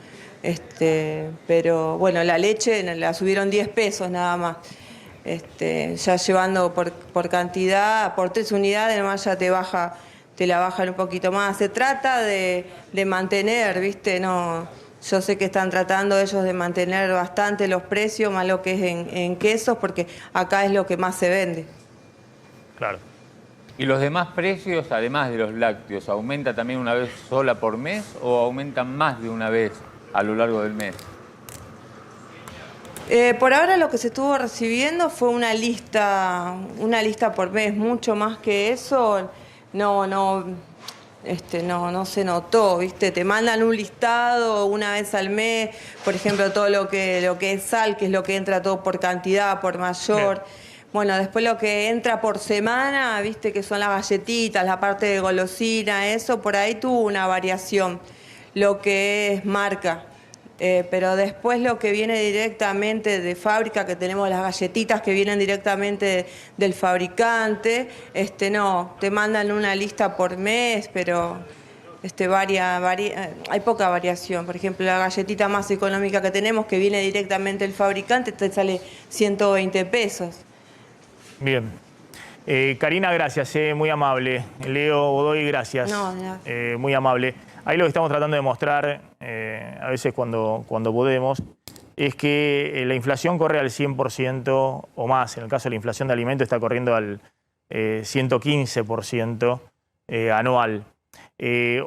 Pero bueno, la leche la subieron 10 pesos nada más. Ya llevando por cantidad, por 3 unidades, nomás ya te la bajan un poquito más. Se trata de mantener, ¿viste? No, yo sé que están tratando ellos de mantener bastante los precios, más lo que es en quesos, porque acá es lo que más se vende. Claro. ¿Y los demás precios, además de los lácteos, aumenta también una vez sola por mes o aumentan más de una vez a lo largo del mes? Por ahora lo que se estuvo recibiendo fue una lista por mes, mucho más que eso. No se notó, ¿viste? Te mandan un listado una vez al mes, por ejemplo, todo lo que es sal, que es lo que entra todo por cantidad, por mayor. Bien. Bueno, después lo que entra por semana, ¿viste? Que son las galletitas, la parte de golosina, eso, por ahí tuvo una variación, lo que es marca. Pero después lo que viene directamente de fábrica, que tenemos las galletitas que vienen directamente del fabricante, no, te mandan una lista por mes, pero hay poca variación. Por ejemplo, la galletita más económica que tenemos, que viene directamente del fabricante, te sale 120 pesos. Bien. Karina, gracias, muy amable. Leo Godoy, gracias. No, de nada. Muy amable. Ahí lo que estamos tratando de mostrar, a veces cuando podemos, es que la inflación corre al 100% o más. En el caso de la inflación de alimentos está corriendo al 115% anual.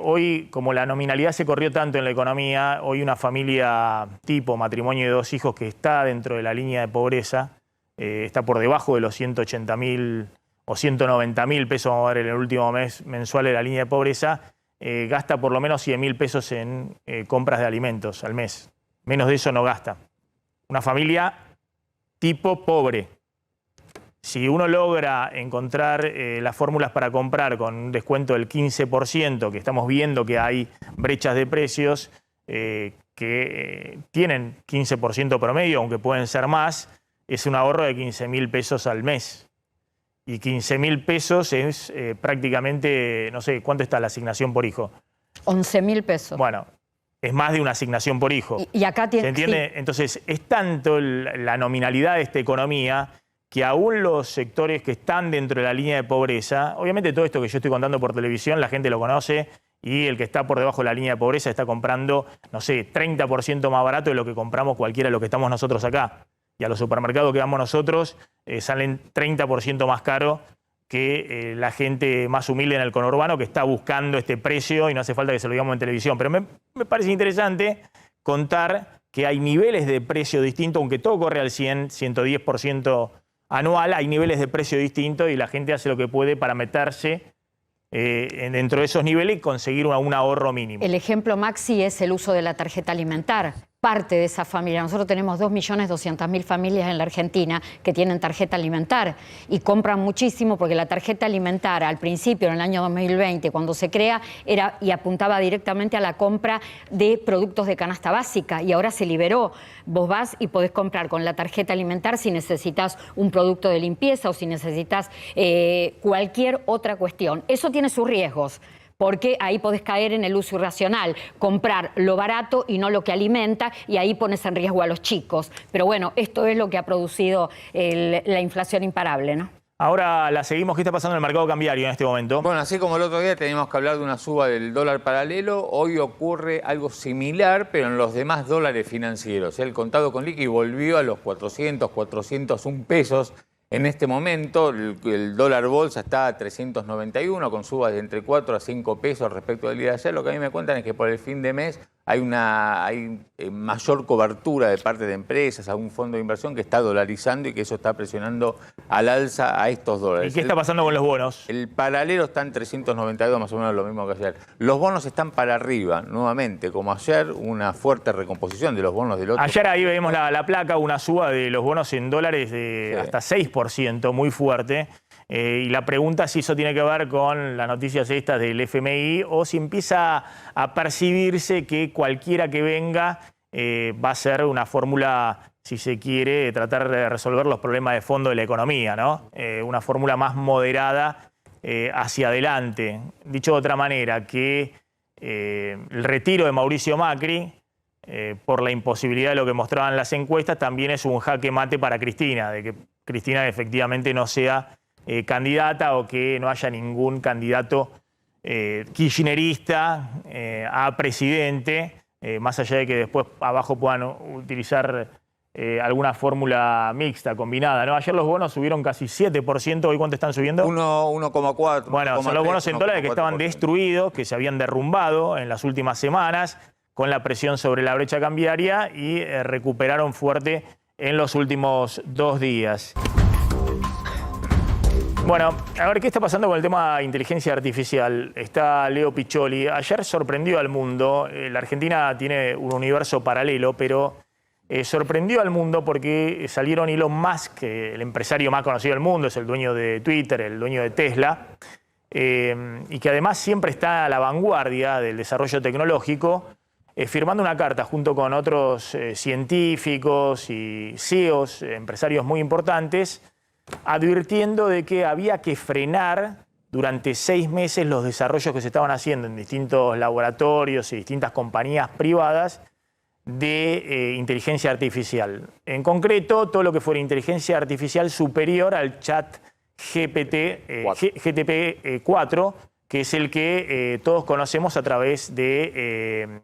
Hoy, como la nominalidad se corrió tanto en la economía, hoy una familia tipo matrimonio de 2 hijos que está dentro de la línea de pobreza, está por debajo de los 180.000 o 190.000 pesos, vamos a ver, en el último mes mensual de la línea de pobreza, gasta por lo menos 100.000 pesos en compras de alimentos al mes. Menos de eso no gasta. Una familia tipo pobre. Si uno logra encontrar las fórmulas para comprar con un descuento del 15%, que estamos viendo que hay brechas de precios que tienen 15% promedio, aunque pueden ser más, es un ahorro de 15.000 pesos al mes. Y 15.000 pesos es prácticamente, no sé, ¿cuánto está la asignación por hijo? 11.000 pesos. Bueno, es más de una asignación por hijo. Y acá tiene, ¿se entiende? Sí. Entonces, es tanto la nominalidad de esta economía que aún los sectores que están dentro de la línea de pobreza, obviamente todo esto que yo estoy contando por televisión, la gente lo conoce, y el que está por debajo de la línea de pobreza está comprando, no sé, 30% más barato de lo que compramos cualquiera de los que estamos nosotros acá. Y a los supermercados que vamos nosotros salen 30% más caro que la gente más humilde en el conurbano que está buscando este precio y no hace falta que se lo digamos en televisión. Pero me parece interesante contar que hay niveles de precio distintos, aunque todo corre al 100, 110% anual, hay niveles de precio distintos y la gente hace lo que puede para meterse dentro de esos niveles y conseguir un ahorro mínimo. El ejemplo, Maxi, es el uso de la tarjeta alimentar. Parte de esa familia. Nosotros tenemos 2.200.000 familias en la Argentina que tienen tarjeta alimentar y compran muchísimo porque la tarjeta alimentar al principio, en el año 2020, cuando se crea, era y apuntaba directamente a la compra de productos de canasta básica y ahora se liberó. Vos vas y podés comprar con la tarjeta alimentar si necesitas un producto de limpieza o si necesitas cualquier otra cuestión. Eso tiene sus riesgos, porque ahí podés caer en el uso irracional, comprar lo barato y no lo que alimenta, y ahí pones en riesgo a los chicos. Pero bueno, esto es lo que ha producido la inflación imparable, ¿no? Ahora la seguimos. ¿Qué está pasando en el mercado cambiario en este momento? Bueno, así como el otro día teníamos que hablar de una suba del dólar paralelo, hoy ocurre algo similar, pero en los demás dólares financieros. El contado con liqui volvió a los 401 pesos. En este momento el dólar bolsa está a 391 con subas de entre 4 a 5 pesos respecto del día de ayer. Lo que a mí me cuentan es que por el fin de mes hay mayor cobertura de parte de empresas, algún fondo de inversión que está dolarizando y que eso está presionando al alza a estos dólares. ¿Y qué está pasando con los bonos? El paralelo está en 392, más o menos lo mismo que ayer. Los bonos están para arriba, nuevamente, como ayer, una fuerte recomposición de los bonos del otro. Ayer ahí vemos la placa, una suba de los bonos en dólares de hasta 6%, muy fuerte. Y la pregunta es si eso tiene que ver con las noticias estas del FMI o si empieza a percibirse que cualquiera que venga va a ser una fórmula, si se quiere, tratar de resolver los problemas de fondo de la economía, ¿no? Una fórmula más moderada hacia adelante. Dicho de otra manera, que el retiro de Mauricio Macri, por la imposibilidad de lo que mostraban las encuestas, también es un jaque mate para Cristina, de que Cristina efectivamente no sea candidata o que no haya ningún candidato kirchnerista a presidente, más allá de que después abajo puedan utilizar alguna fórmula mixta, combinada, ¿no? Ayer los bonos subieron casi 7%, ¿hoy cuánto están subiendo? 1,4. Bueno, son los bonos en dólares que estaban destruidos, que se habían derrumbado en las últimas semanas con la presión sobre la brecha cambiaria y recuperaron fuerte en los últimos 2 días. Bueno, a ver qué está pasando con el tema de inteligencia artificial. Está Leo Piccioli. Ayer sorprendió al mundo. La Argentina tiene un universo paralelo, pero sorprendió al mundo porque salieron Elon Musk, el empresario más conocido del mundo, es el dueño de Twitter, el dueño de Tesla, y que además siempre está a la vanguardia del desarrollo tecnológico, firmando una carta junto con otros científicos y CEOs, empresarios muy importantes, advirtiendo de que había que frenar durante 6 meses los desarrollos que se estaban haciendo en distintos laboratorios y distintas compañías privadas de inteligencia artificial. En concreto, todo lo que fuera inteligencia artificial superior al chat GPT-4, que es el que todos conocemos a través de...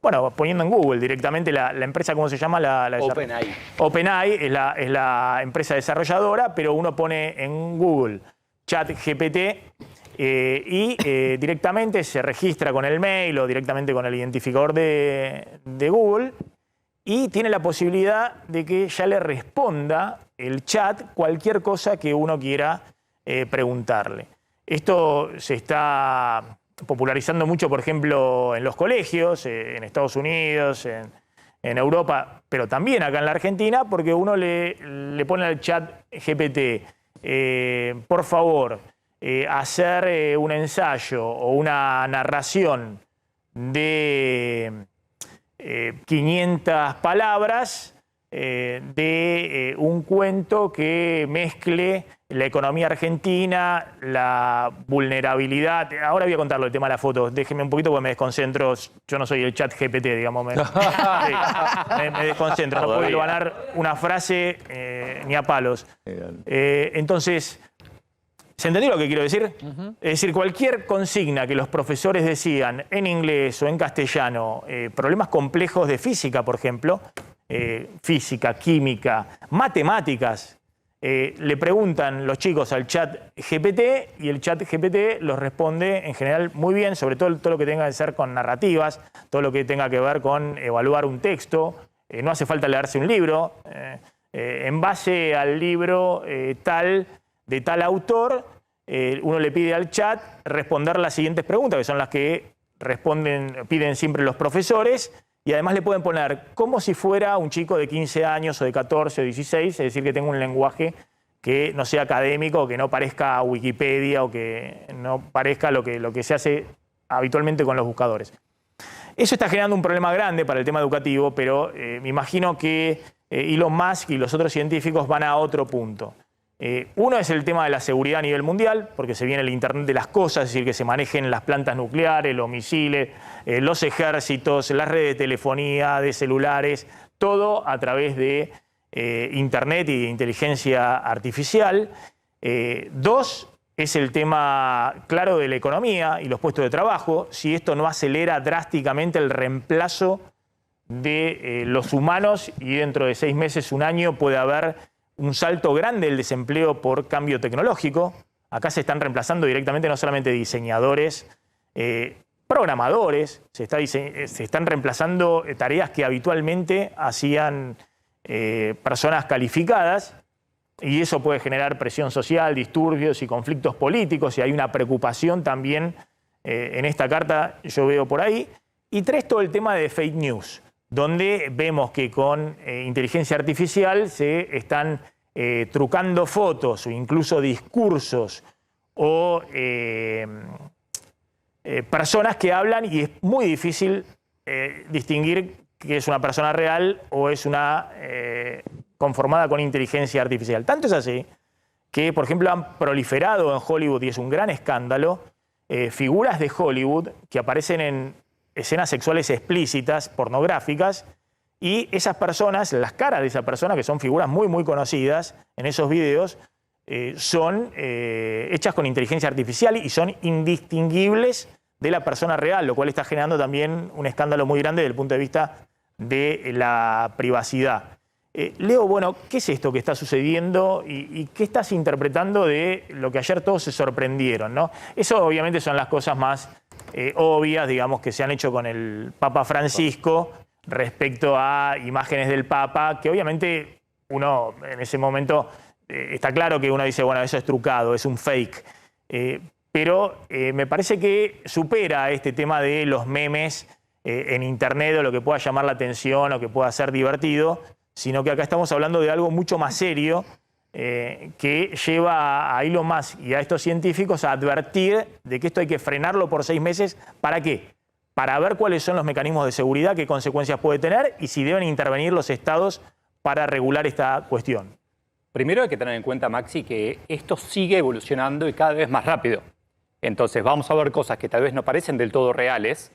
bueno, poniendo en Google directamente la empresa, ¿cómo se llama? OpenAI. OpenAI es la empresa desarrolladora, pero uno pone en Google ChatGPT y directamente se registra con el mail o directamente con el identificador de Google y tiene la posibilidad de que ya le responda el chat cualquier cosa que uno quiera preguntarle. Esto se está popularizando mucho, por ejemplo, en los colegios, en Estados Unidos, en Europa, pero también acá en la Argentina, porque uno le pone al chat GPT, por favor, hacer un ensayo o una narración de 500 palabras de un cuento que mezcle la economía argentina, la vulnerabilidad. Ahora voy a contarlo, el tema de las fotos. Déjeme un poquito porque me desconcentro. Yo no soy el chat GPT, digamos. Me desconcentro. No puedo hilvanar una frase ni a palos. Entonces, ¿se entendió lo que quiero decir? Es decir, cualquier consigna que los profesores decían en inglés o en castellano, problemas complejos de física, por ejemplo, física, química, matemáticas, le preguntan los chicos al chat GPT y el chat GPT los responde en general muy bien, sobre todo lo que tenga que ver con narrativas, todo lo que tenga que ver con evaluar un texto. No hace falta leerse un libro. En base al libro de tal autor, uno le pide al chat responder las siguientes preguntas, que son las que piden siempre los profesores. Y además le pueden poner como si fuera un chico de 15 años o de 14 o 16, es decir, que tenga un lenguaje que no sea académico, que no parezca Wikipedia o que no parezca lo que se hace habitualmente con los buscadores. Eso está generando un problema grande para el tema educativo, pero me imagino que Elon Musk y los otros científicos van a otro punto. Uno es el tema de la seguridad a nivel mundial, porque se viene el Internet de las cosas, es decir, que se manejen las plantas nucleares, los misiles, los ejércitos, las redes de telefonía, de celulares, todo a través de Internet y de inteligencia artificial. 2 es el tema claro de la economía y los puestos de trabajo. Si esto no acelera drásticamente el reemplazo de los humanos y dentro de 6 meses, un año, puede haber un salto grande del desempleo por cambio tecnológico. Acá se están reemplazando directamente no solamente diseñadores, programadores, se están reemplazando tareas que habitualmente hacían personas calificadas, y eso puede generar presión social, disturbios y conflictos políticos, y hay una preocupación también en esta carta, yo veo por ahí. Y 3, todo el tema de fake news, donde vemos que con inteligencia artificial se están trucando fotos o incluso discursos o personas que hablan, y es muy difícil distinguir que es una persona real o es una conformada con inteligencia artificial. Tanto es así que, por ejemplo, han proliferado en Hollywood, y es un gran escándalo, figuras de Hollywood que aparecen en escenas sexuales explícitas, pornográficas, y esas personas, las caras de esas personas, que son figuras muy, muy conocidas en esos videos, son hechas con inteligencia artificial y son indistinguibles de la persona real, lo cual está generando también un escándalo muy grande desde el punto de vista de la privacidad. Leo, bueno, ¿qué es esto que está sucediendo y qué estás interpretando de lo que ayer todos se sorprendieron, ¿no? Eso obviamente son las cosas más obvias, digamos, que se han hecho con el Papa Francisco respecto a imágenes del Papa, que obviamente uno en ese momento está claro que uno dice, bueno, eso es trucado, es un fake. Pero me parece que supera este tema de los memes en Internet o lo que pueda llamar la atención o que pueda ser divertido, sino que acá estamos hablando de algo mucho más serio que lleva a Elon Musk y a estos científicos a advertir de que esto hay que frenarlo por 6 meses. ¿Para qué? Para ver cuáles son los mecanismos de seguridad, qué consecuencias puede tener y si deben intervenir los estados para regular esta cuestión. Primero hay que tener en cuenta, Maxi, que esto sigue evolucionando y cada vez más rápido. Entonces vamos a ver cosas que tal vez no parecen del todo reales,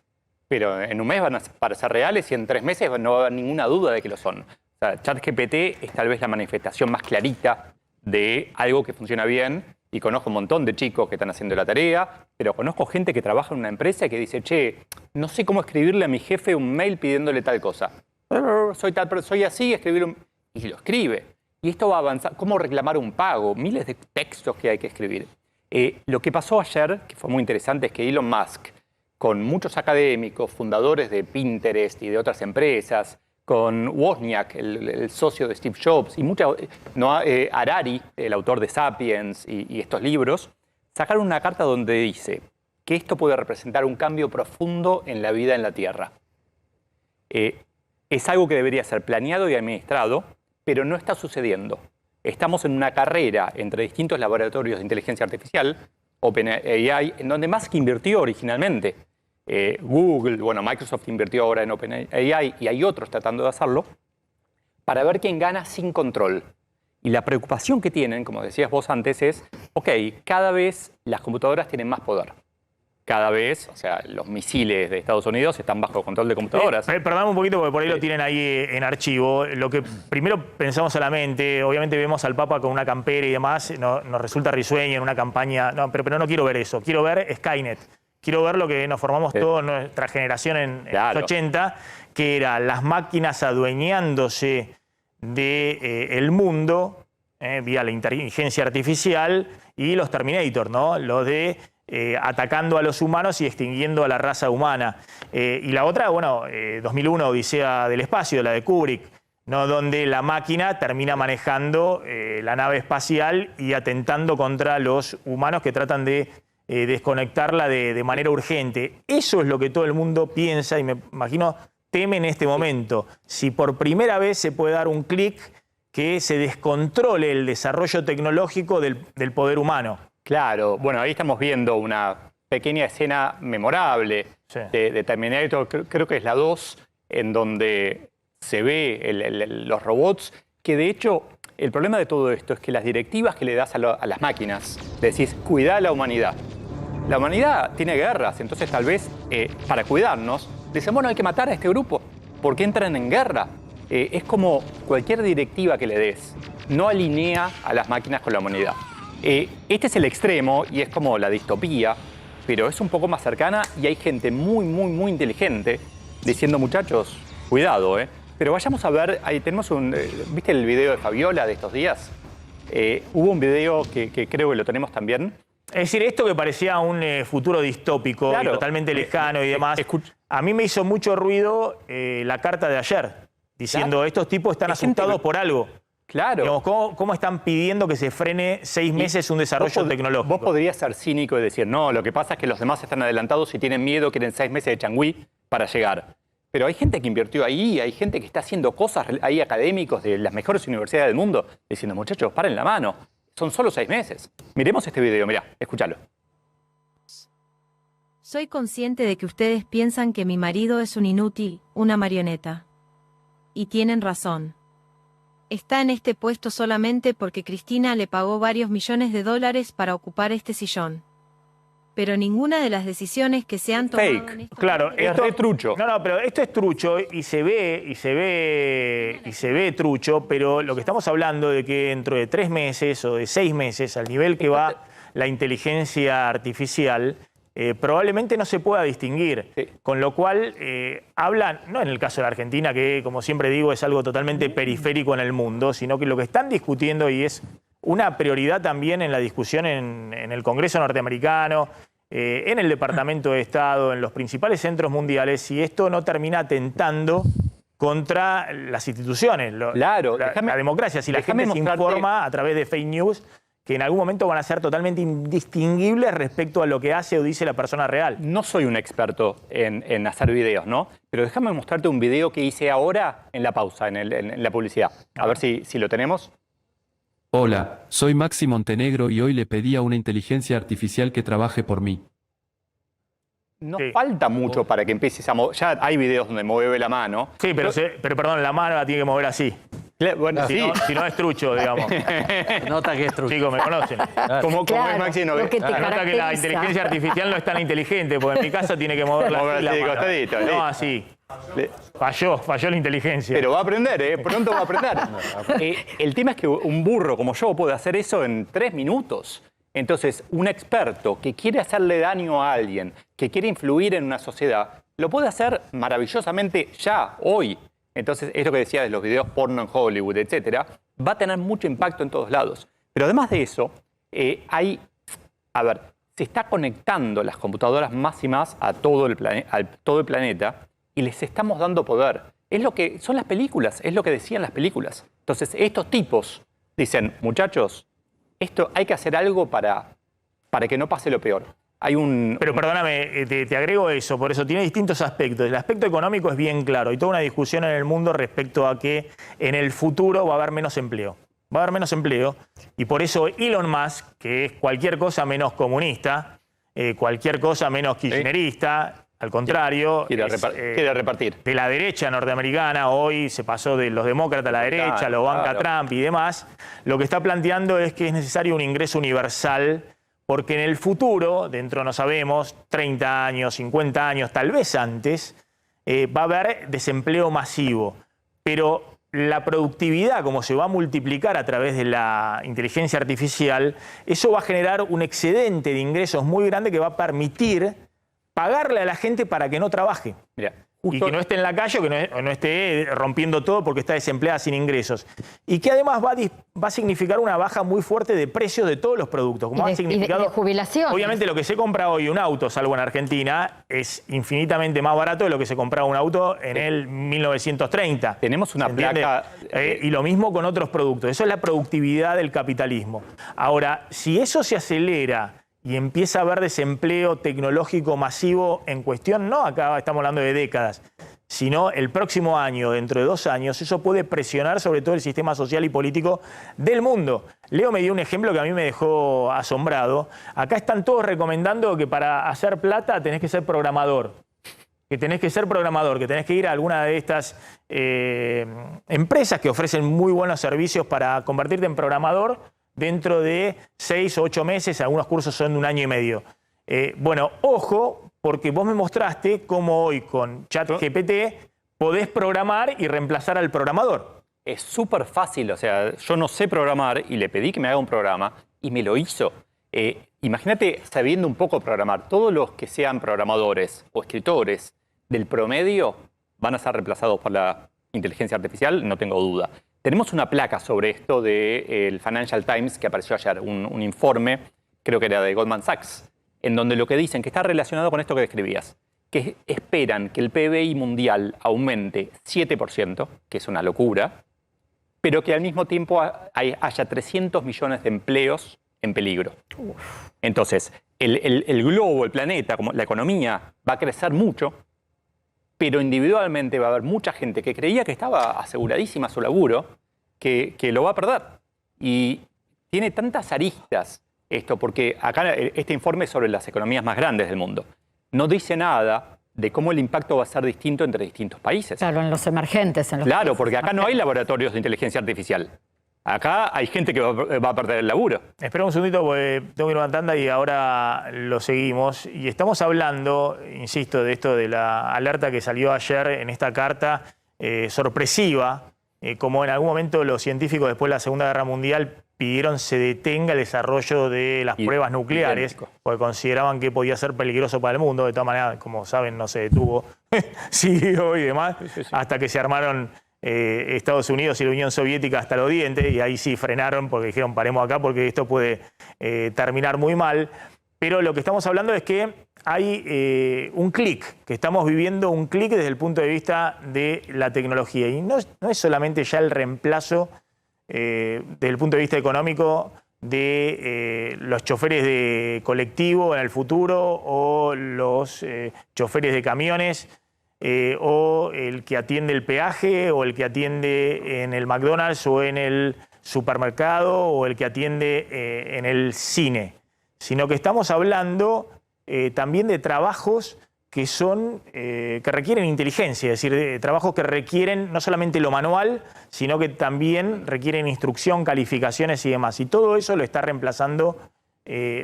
pero en un mes van a parecer reales y en 3 meses no va a haber ninguna duda de que lo son. O sea, ChatGPT es tal vez la manifestación más clarita de algo que funciona bien, y conozco un montón de chicos que están haciendo la tarea, pero conozco gente que trabaja en una empresa y que dice, che, no sé cómo escribirle a mi jefe un mail pidiéndole tal cosa. Soy así, escribir un... Y lo escribe. Y esto va a avanzar. ¿Cómo reclamar un pago? Miles de textos que hay que escribir. Lo que pasó ayer, que fue muy interesante, es que Elon Musk, con muchos académicos, fundadores de Pinterest y de otras empresas, con Wozniak, el socio de Steve Jobs, y Harari, el autor de Sapiens y estos libros, sacaron una carta donde dice que esto puede representar un cambio profundo en la vida en la Tierra. Es algo que debería ser planeado y administrado, pero no está sucediendo. Estamos en una carrera entre distintos laboratorios de inteligencia artificial, OpenAI, en donde Musk invirtió originalmente. Google, bueno, Microsoft invirtió ahora en OpenAI y hay otros tratando de hacerlo, para ver quién gana sin control. Y la preocupación que tienen, como decías vos antes, es, ok, cada vez las computadoras tienen más poder. Cada vez, o sea, los misiles de Estados Unidos están bajo control de computadoras. Perdón un poquito porque por ahí lo tienen ahí en archivo. Lo que primero pensamos a la mente, obviamente vemos al Papa con una campera y demás, nos resulta risueño en una campaña, no, pero no quiero ver eso, quiero ver Skynet. Quiero ver lo que nos formamos toda nuestra generación en los 80, que era las máquinas adueñándose del mundo vía la inteligencia artificial y los Terminator, ¿no? Lo de atacando a los humanos y extinguiendo a la raza humana. Y la otra, bueno, 2001, Odisea del Espacio, la de Kubrick, ¿no? Donde la máquina termina manejando la nave espacial y atentando contra los humanos que tratan de desconectarla de manera urgente. Eso es lo que todo el mundo piensa y me imagino teme en este momento. Si por primera vez se puede dar un clic que se descontrole el desarrollo tecnológico del poder humano. Claro, bueno, ahí estamos viendo una pequeña escena memorable de Terminator, creo que es la 2, en donde se ve los robots, que de hecho el problema de todo esto es que las directivas que le das a las máquinas, decís, cuidá a la humanidad. La humanidad tiene guerras, entonces tal vez para cuidarnos, dicen, bueno, hay que matar a este grupo, porque entran en guerra. Es como cualquier directiva que le des, no alinea a las máquinas con la humanidad. Este es el extremo y es como la distopía, pero es un poco más cercana y hay gente muy, muy, muy inteligente diciendo, muchachos, cuidado, Pero vayamos a ver, ahí tenemos ¿viste el video de Fabiola de estos días? Hubo un video que creo que lo tenemos también, Es decir, esto que parecía un futuro distópico y totalmente lejano y demás, a mí me hizo mucho ruido la carta de ayer, diciendo estos tipos están asustados por algo. Claro. Digamos, ¿cómo están pidiendo que se frene 6 meses un desarrollo tecnológico? Vos podrías ser cínico y decir, no, lo que pasa es que los demás están adelantados y tienen miedo, quieren 6 meses de changüí para llegar. Pero hay gente que invirtió ahí, hay gente que está haciendo cosas, hay académicos de las mejores universidades del mundo diciendo, muchachos, paren la mano, son solo 6 meses. Miremos este video, mirá, escúchalo. Soy consciente de que ustedes piensan que mi marido es un inútil, una marioneta. Y tienen razón. Está en este puesto solamente porque Cristina le pagó varios millones de dólares para ocupar este sillón. Pero ninguna de las decisiones que se han tomado en estos Claro, es re trucho. No, pero esto es trucho y se ve trucho, pero lo que estamos hablando de que dentro de 3 meses o de 6 meses, al nivel que va la inteligencia artificial, probablemente no se pueda distinguir. Sí. Con lo cual, hablan, no en el caso de la Argentina, que como siempre digo es algo totalmente periférico en el mundo, sino que lo que están discutiendo y es una prioridad también en la discusión en el Congreso norteamericano, en el Departamento de Estado, en los principales centros mundiales, si esto no termina atentando contra las instituciones, la democracia, si la gente se informa a través de fake news, que en algún momento van a ser totalmente indistinguibles respecto a lo que hace o dice la persona real. No soy un experto en hacer videos, ¿no? Pero déjame mostrarte un video que hice ahora en la pausa, en la publicidad. A ver si lo tenemos. Hola, soy Maxi Montenegro y hoy le pedí a una inteligencia artificial que trabaje por mí. No falta mucho para que empieces a mover. Ya hay videos donde mueve la mano. Sí, pero perdón, la mano la tiene que mover así. Bueno, si no es trucho, digamos. Nota que es trucho. Chicos, me conocen. Como es Maxi, no ve. Nota que la inteligencia artificial no es tan inteligente, porque en mi casa tiene que moverla así. No, así. Falló la inteligencia. Pero va a aprender, pronto va a aprender. El tema es que un burro como yo puede hacer eso en 3 minutos. Entonces, un experto que quiere hacerle daño a alguien, que quiere influir en una sociedad, lo puede hacer maravillosamente ya, hoy. Entonces, esto que decía de los videos porno en Hollywood, etcétera, va a tener mucho impacto en todos lados. Pero además de eso, se está conectando las computadoras más y más a todo el planeta y les estamos dando poder. Es lo que son las películas, es lo que decían las películas. Entonces, estos tipos dicen, muchachos, esto hay que hacer algo para que no pase lo peor. Pero perdóname, te agrego eso, por eso tiene distintos aspectos. El aspecto económico es bien claro. Hay toda una discusión en el mundo respecto a que en el futuro va a haber menos empleo. Va a haber menos empleo y por eso Elon Musk, que es cualquier cosa menos comunista, cualquier cosa menos kirchnerista, al contrario, quiere repartir. De la derecha norteamericana, hoy se pasó de los demócratas a la derecha, lo banca Trump y demás, lo que está planteando es que es necesario un ingreso universal, porque en el futuro, dentro no sabemos, 30 años, 50 años, tal vez antes, va a haber desempleo masivo. Pero la productividad, como se va a multiplicar a través de la inteligencia artificial, eso va a generar un excedente de ingresos muy grande que va a permitir pagarle a la gente para que no trabaje. Mirá, y que no esté en la calle o que no esté rompiendo todo porque está desempleada sin ingresos. Y que además va a significar una baja muy fuerte de precios de todos los productos. Como ha significado, de jubilación. Obviamente lo que se compra hoy un auto, salvo en Argentina, es infinitamente más barato de lo que se compraba un auto en el 1930. Tenemos una placa... y lo mismo con otros productos. Eso es la productividad del capitalismo. Ahora, si eso se acelera y empieza a haber desempleo tecnológico masivo en cuestión, no acá estamos hablando de décadas, sino el próximo año, dentro de 2 años, eso puede presionar sobre todo el sistema social y político del mundo. Leo me dio un ejemplo que a mí me dejó asombrado. Acá están todos recomendando que para hacer plata tenés que ser programador. Que tenés que ir a alguna de estas empresas que ofrecen muy buenos servicios para convertirte en programador dentro de 6 o 8 meses, algunos cursos son de 1 año y medio. Bueno, ojo, porque vos me mostraste cómo hoy con ChatGPT podés programar y reemplazar al programador. Es súper fácil, o sea, yo no sé programar y le pedí que me haga un programa y me lo hizo. Imagínate sabiendo un poco programar, todos los que sean programadores o escritores del promedio van a ser reemplazados por la inteligencia artificial, no tengo duda. Tenemos una placa sobre esto del Financial Times que apareció ayer, un informe creo que era de Goldman Sachs, en donde lo que dicen que está relacionado con esto que describías, que esperan que el PBI mundial aumente 7%, que es una locura, pero que al mismo tiempo haya 300 millones de empleos en peligro. Entonces, el globo, el planeta, como la economía, va a crecer mucho, pero individualmente va a haber mucha gente que creía que estaba aseguradísima su laburo, que lo va a perder. Y tiene tantas aristas esto, porque acá este informe es sobre las economías más grandes del mundo. No dice nada de cómo el impacto va a ser distinto entre distintos países. Claro, en los emergentes. Claro, porque acá no hay laboratorios de inteligencia artificial. Acá hay gente que va a perder el laburo. Espera un segundito porque tengo que ir a una tanda y ahora lo seguimos. Y estamos hablando, insisto, de esto de la alerta que salió ayer en esta carta sorpresiva, como en algún momento los científicos después de la Segunda Guerra Mundial pidieron se detenga el desarrollo de las pruebas nucleares, porque consideraban que podía ser peligroso para el mundo. De todas maneras, como saben, no se detuvo, siguió y demás, hasta que se armaron Estados Unidos y la Unión Soviética hasta los dientes, y ahí sí frenaron porque dijeron paremos acá porque esto puede terminar muy mal. Pero lo que estamos hablando es que hay un clic, que estamos viviendo un clic desde el punto de vista de la tecnología. Y no es solamente ya el reemplazo desde el punto de vista económico de los choferes de colectivo en el futuro o los choferes de camiones o el que atiende el peaje o el que atiende en el McDonald's o en el supermercado o el que atiende en el cine, sino que estamos hablando también de trabajos que requieren inteligencia, es decir, trabajos que requieren no solamente lo manual, sino que también requieren instrucción, calificaciones y demás. Y todo eso lo está reemplazando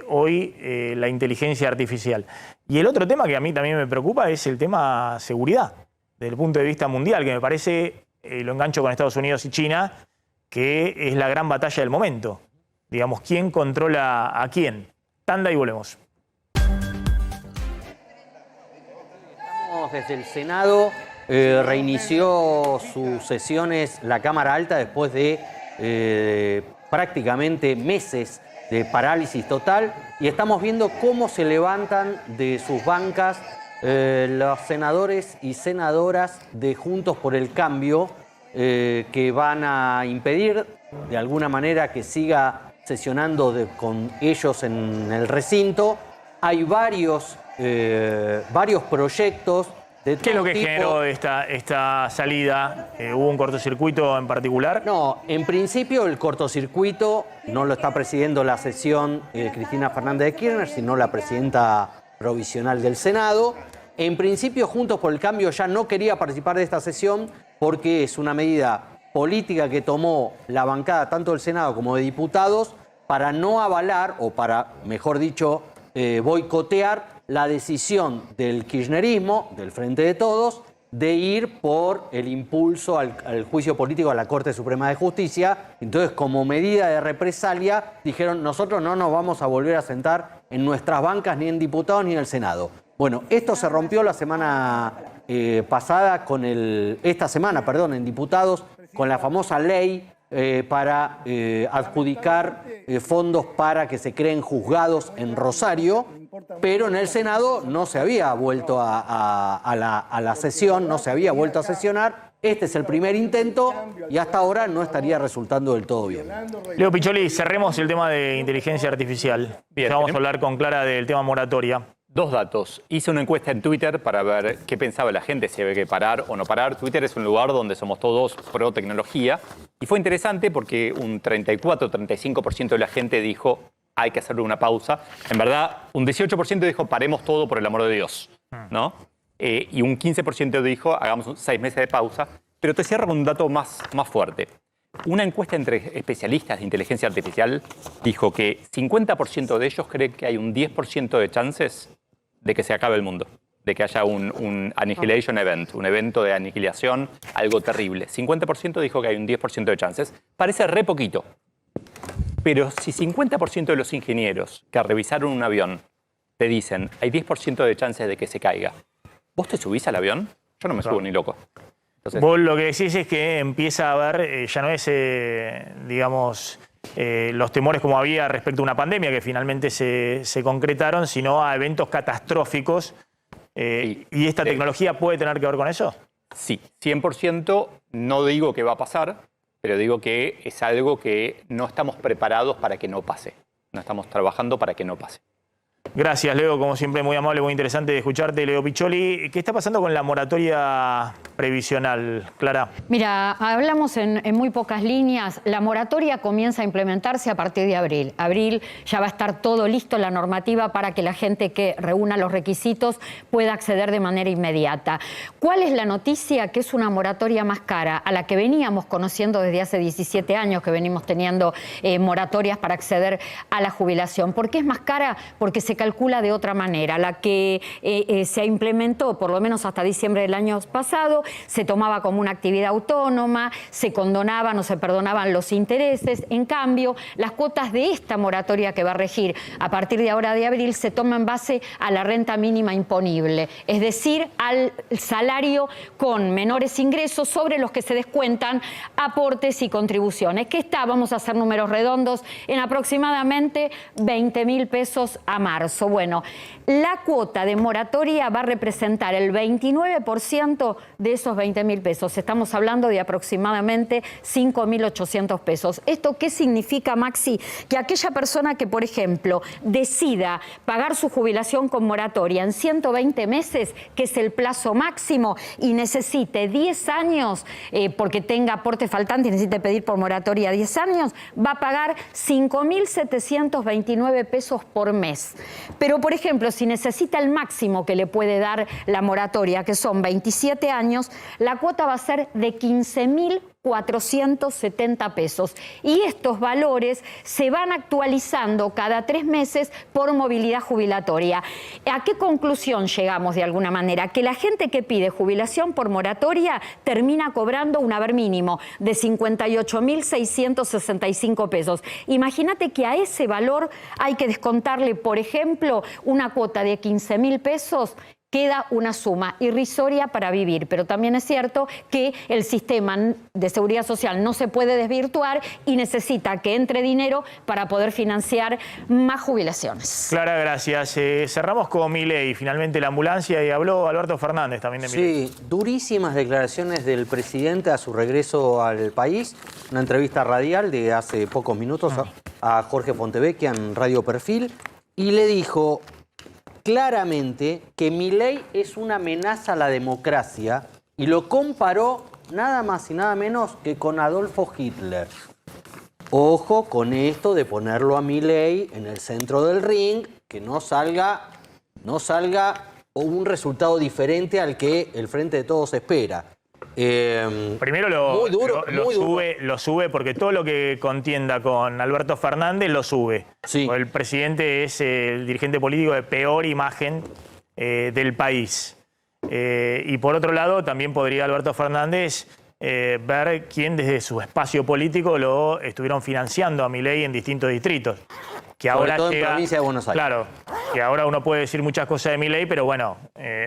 hoy la inteligencia artificial. Y el otro tema que a mí también me preocupa es el tema seguridad, desde el punto de vista mundial, que me parece, lo engancho con Estados Unidos y China, que es la gran batalla del momento. Digamos, ¿quién controla a quién? Tanda y volvemos. Desde el Senado reinició sus sesiones la Cámara Alta después de prácticamente meses de parálisis total, y estamos viendo cómo se levantan de sus bancas los senadores y senadoras de Juntos por el Cambio, que van a impedir de alguna manera que siga sesionando con ellos en el recinto. Hay varios proyectos de todo. ¿Qué es lo que tipo. generó esta salida? ¿Hubo un cortocircuito en particular? No, en principio el cortocircuito no lo está presidiendo la sesión Cristina Fernández de Kirchner, sino la presidenta provisional del Senado. En principio Juntos por el Cambio ya no quería participar de esta sesión porque es una medida política que tomó la bancada tanto del Senado como de diputados para no avalar, o para, mejor dicho, boicotear la decisión del kirchnerismo, del Frente de Todos, de ir por el impulso al juicio político a la Corte Suprema de Justicia. Entonces, como medida de represalia, dijeron, nosotros no nos vamos a volver a sentar en nuestras bancas, ni en diputados, ni en el Senado. Bueno, esto se rompió la semana pasada, esta semana, en diputados, con la famosa ley para adjudicar fondos para que se creen juzgados en Rosario, pero en el Senado no se había vuelto a la sesión, no se había vuelto a sesionar. Este es el primer intento y hasta ahora no estaría resultando del todo bien. Leo Piccioli, cerremos el tema de inteligencia artificial. Bien, ya vamos a hablar con Clara del tema moratoria. Dos datos. Hice una encuesta en Twitter para ver qué pensaba la gente, si había que parar o no parar. Twitter es un lugar donde somos todos pro tecnología. Y fue interesante porque un 34-35% de la gente dijo hay que hacerle una pausa. En verdad, un 18% dijo paremos todo por el amor de Dios, ¿no? Y un 15% dijo hagamos 6 meses de pausa. Pero te cierro con un dato más fuerte. Una encuesta entre especialistas de inteligencia artificial dijo que 50% de ellos creen que hay un 10% de chances de que se acabe el mundo, de que haya un annihilation event, un evento de aniquilación, algo terrible. 50% dijo que hay un 10% de chances. Parece re poquito. Pero si 50% de los ingenieros que revisaron un avión te dicen hay 10% de chances de que se caiga, ¿vos te subís al avión? Yo no me subo ni loco. Entonces, vos lo que decís es que empieza a haber, ya no es, digamos, los temores como había respecto a una pandemia que finalmente se concretaron, sino a eventos catastróficos. ¿Y esta tecnología puede tener que ver con eso? Sí, 100%. No digo que va a pasar, pero digo que es algo que no estamos preparados para que no pase. No estamos trabajando para que no pase. Gracias, Leo. Como siempre, muy amable, muy interesante de escucharte. Leo Piccioli, ¿qué está pasando con la moratoria previsional, Clara? Mira, hablamos en muy pocas líneas. La moratoria comienza a implementarse a partir de abril. Abril ya va a estar todo listo, la normativa, para que la gente que reúna los requisitos pueda acceder de manera inmediata. ¿Cuál es la noticia? Que es una moratoria más cara a la que veníamos conociendo desde hace 17 años, que venimos teniendo moratorias para acceder a la jubilación. ¿Por qué es más cara? Porque se calcula de otra manera. La que se implementó, por lo menos hasta diciembre del año pasado, se tomaba como una actividad autónoma, se condonaban o se perdonaban los intereses. En cambio, las cuotas de esta moratoria que va a regir a partir de ahora de abril se toman en base a la renta mínima imponible, es decir, al salario con menores ingresos sobre los que se descuentan aportes y contribuciones, que está, vamos a hacer números redondos, en aproximadamente 20.000 pesos a marzo. Bueno, la cuota de moratoria va a representar el 29% de esos 20.000 pesos. Estamos hablando de aproximadamente 5.800 pesos. ¿Esto qué significa, Maxi? Que aquella persona que, por ejemplo, decida pagar su jubilación con moratoria en 120 meses, que es el plazo máximo, y necesite 10 años, porque tenga aporte faltante y necesite pedir por moratoria 10 años, va a pagar 5.729 pesos por mes. Pero, por ejemplo, si necesita el máximo que le puede dar la moratoria, que son 27 años, la cuota va a ser de 15.470 pesos. Y estos valores se van actualizando cada 3 meses por movilidad jubilatoria. ¿A qué conclusión llegamos de alguna manera? Que la gente que pide jubilación por moratoria termina cobrando un haber mínimo de 58.665 pesos. Imagínate que a ese valor hay que descontarle, por ejemplo, una cuota de 15.000 pesos. Queda una suma irrisoria para vivir, pero también es cierto que el sistema de seguridad social no se puede desvirtuar y necesita que entre dinero para poder financiar más jubilaciones. Clara, gracias. Cerramos con Milei, finalmente la ambulancia, y habló Alberto Fernández también de Milei. Sí, durísimas declaraciones del presidente a su regreso al país. Una entrevista radial de hace pocos minutos a Jorge Fontevecchia en Radio Perfil, y le dijo claramente que Milei es una amenaza a la democracia y lo comparó nada más y nada menos que con Adolfo Hitler. Ojo con esto de ponerlo a Milei en el centro del ring, que no salga un resultado diferente al que el Frente de Todos espera. Primero lo sube porque todo lo que contienda con Alberto Fernández lo sube. Sí. El presidente es el dirigente político de peor imagen del país. Y por otro lado, también podría Alberto Fernández ver quién desde su espacio político lo estuvieron financiando a Milei en distintos distritos. Que ahora todo llega, en provincia de Buenos Aires. Claro, que ahora uno puede decir muchas cosas de Milei, pero bueno,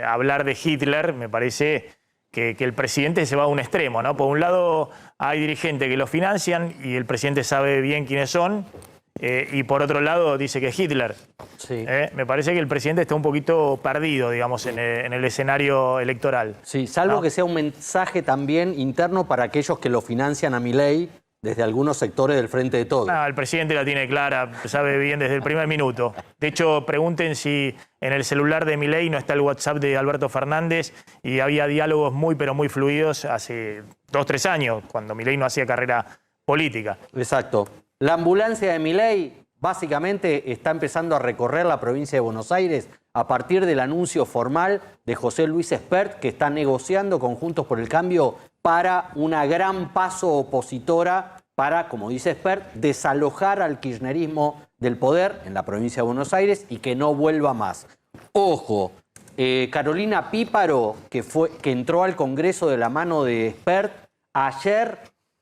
hablar de Hitler me parece que el presidente se va a un extremo, ¿no? Por un lado hay dirigentes que lo financian y el presidente sabe bien quiénes son, y por otro lado dice que es Hitler. Sí. Me parece que el presidente está un poquito perdido, digamos, en el escenario electoral. Sí, salvo que sea un mensaje también interno para aquellos que lo financian a Milei desde algunos sectores del Frente de Todos. El presidente la tiene clara, sabe bien desde el primer minuto. De hecho, pregunten si en el celular de Milei no está el WhatsApp de Alberto Fernández, y había diálogos muy, pero muy fluidos hace 2 o 3 años, cuando Milei no hacía carrera política. Exacto. La ambulancia de Milei básicamente está empezando a recorrer la provincia de Buenos Aires a partir del anuncio formal de José Luis Espert, que está negociando con Juntos por el Cambio para una gran paso opositora para, como dice Espert, desalojar al kirchnerismo del poder en la provincia de Buenos Aires y que no vuelva más. Ojo, Carolina Píparo, que entró al Congreso de la mano de Espert, ayer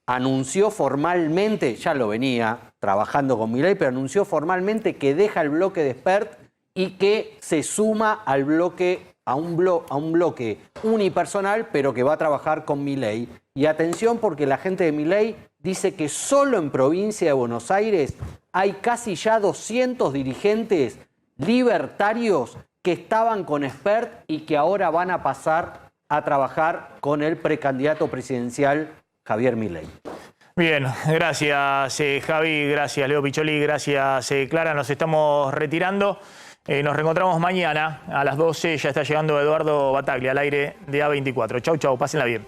anunció formalmente, ya lo venía trabajando con Milei, pero anunció formalmente que deja el bloque de Espert y que se suma al bloque, a un bloque unipersonal, pero que va a trabajar con Milei. Y atención, porque la gente de Milei dice que solo en provincia de Buenos Aires hay casi ya 200 dirigentes libertarios que estaban con Spert y que ahora van a pasar a trabajar con el precandidato presidencial Javier Milei. Bien, gracias Javi, gracias Leo Piccioli, gracias Clara, nos estamos retirando. Nos reencontramos mañana a las 12, ya está llegando Eduardo Bataglia al aire de A24. Chau, chau, pásenla bien.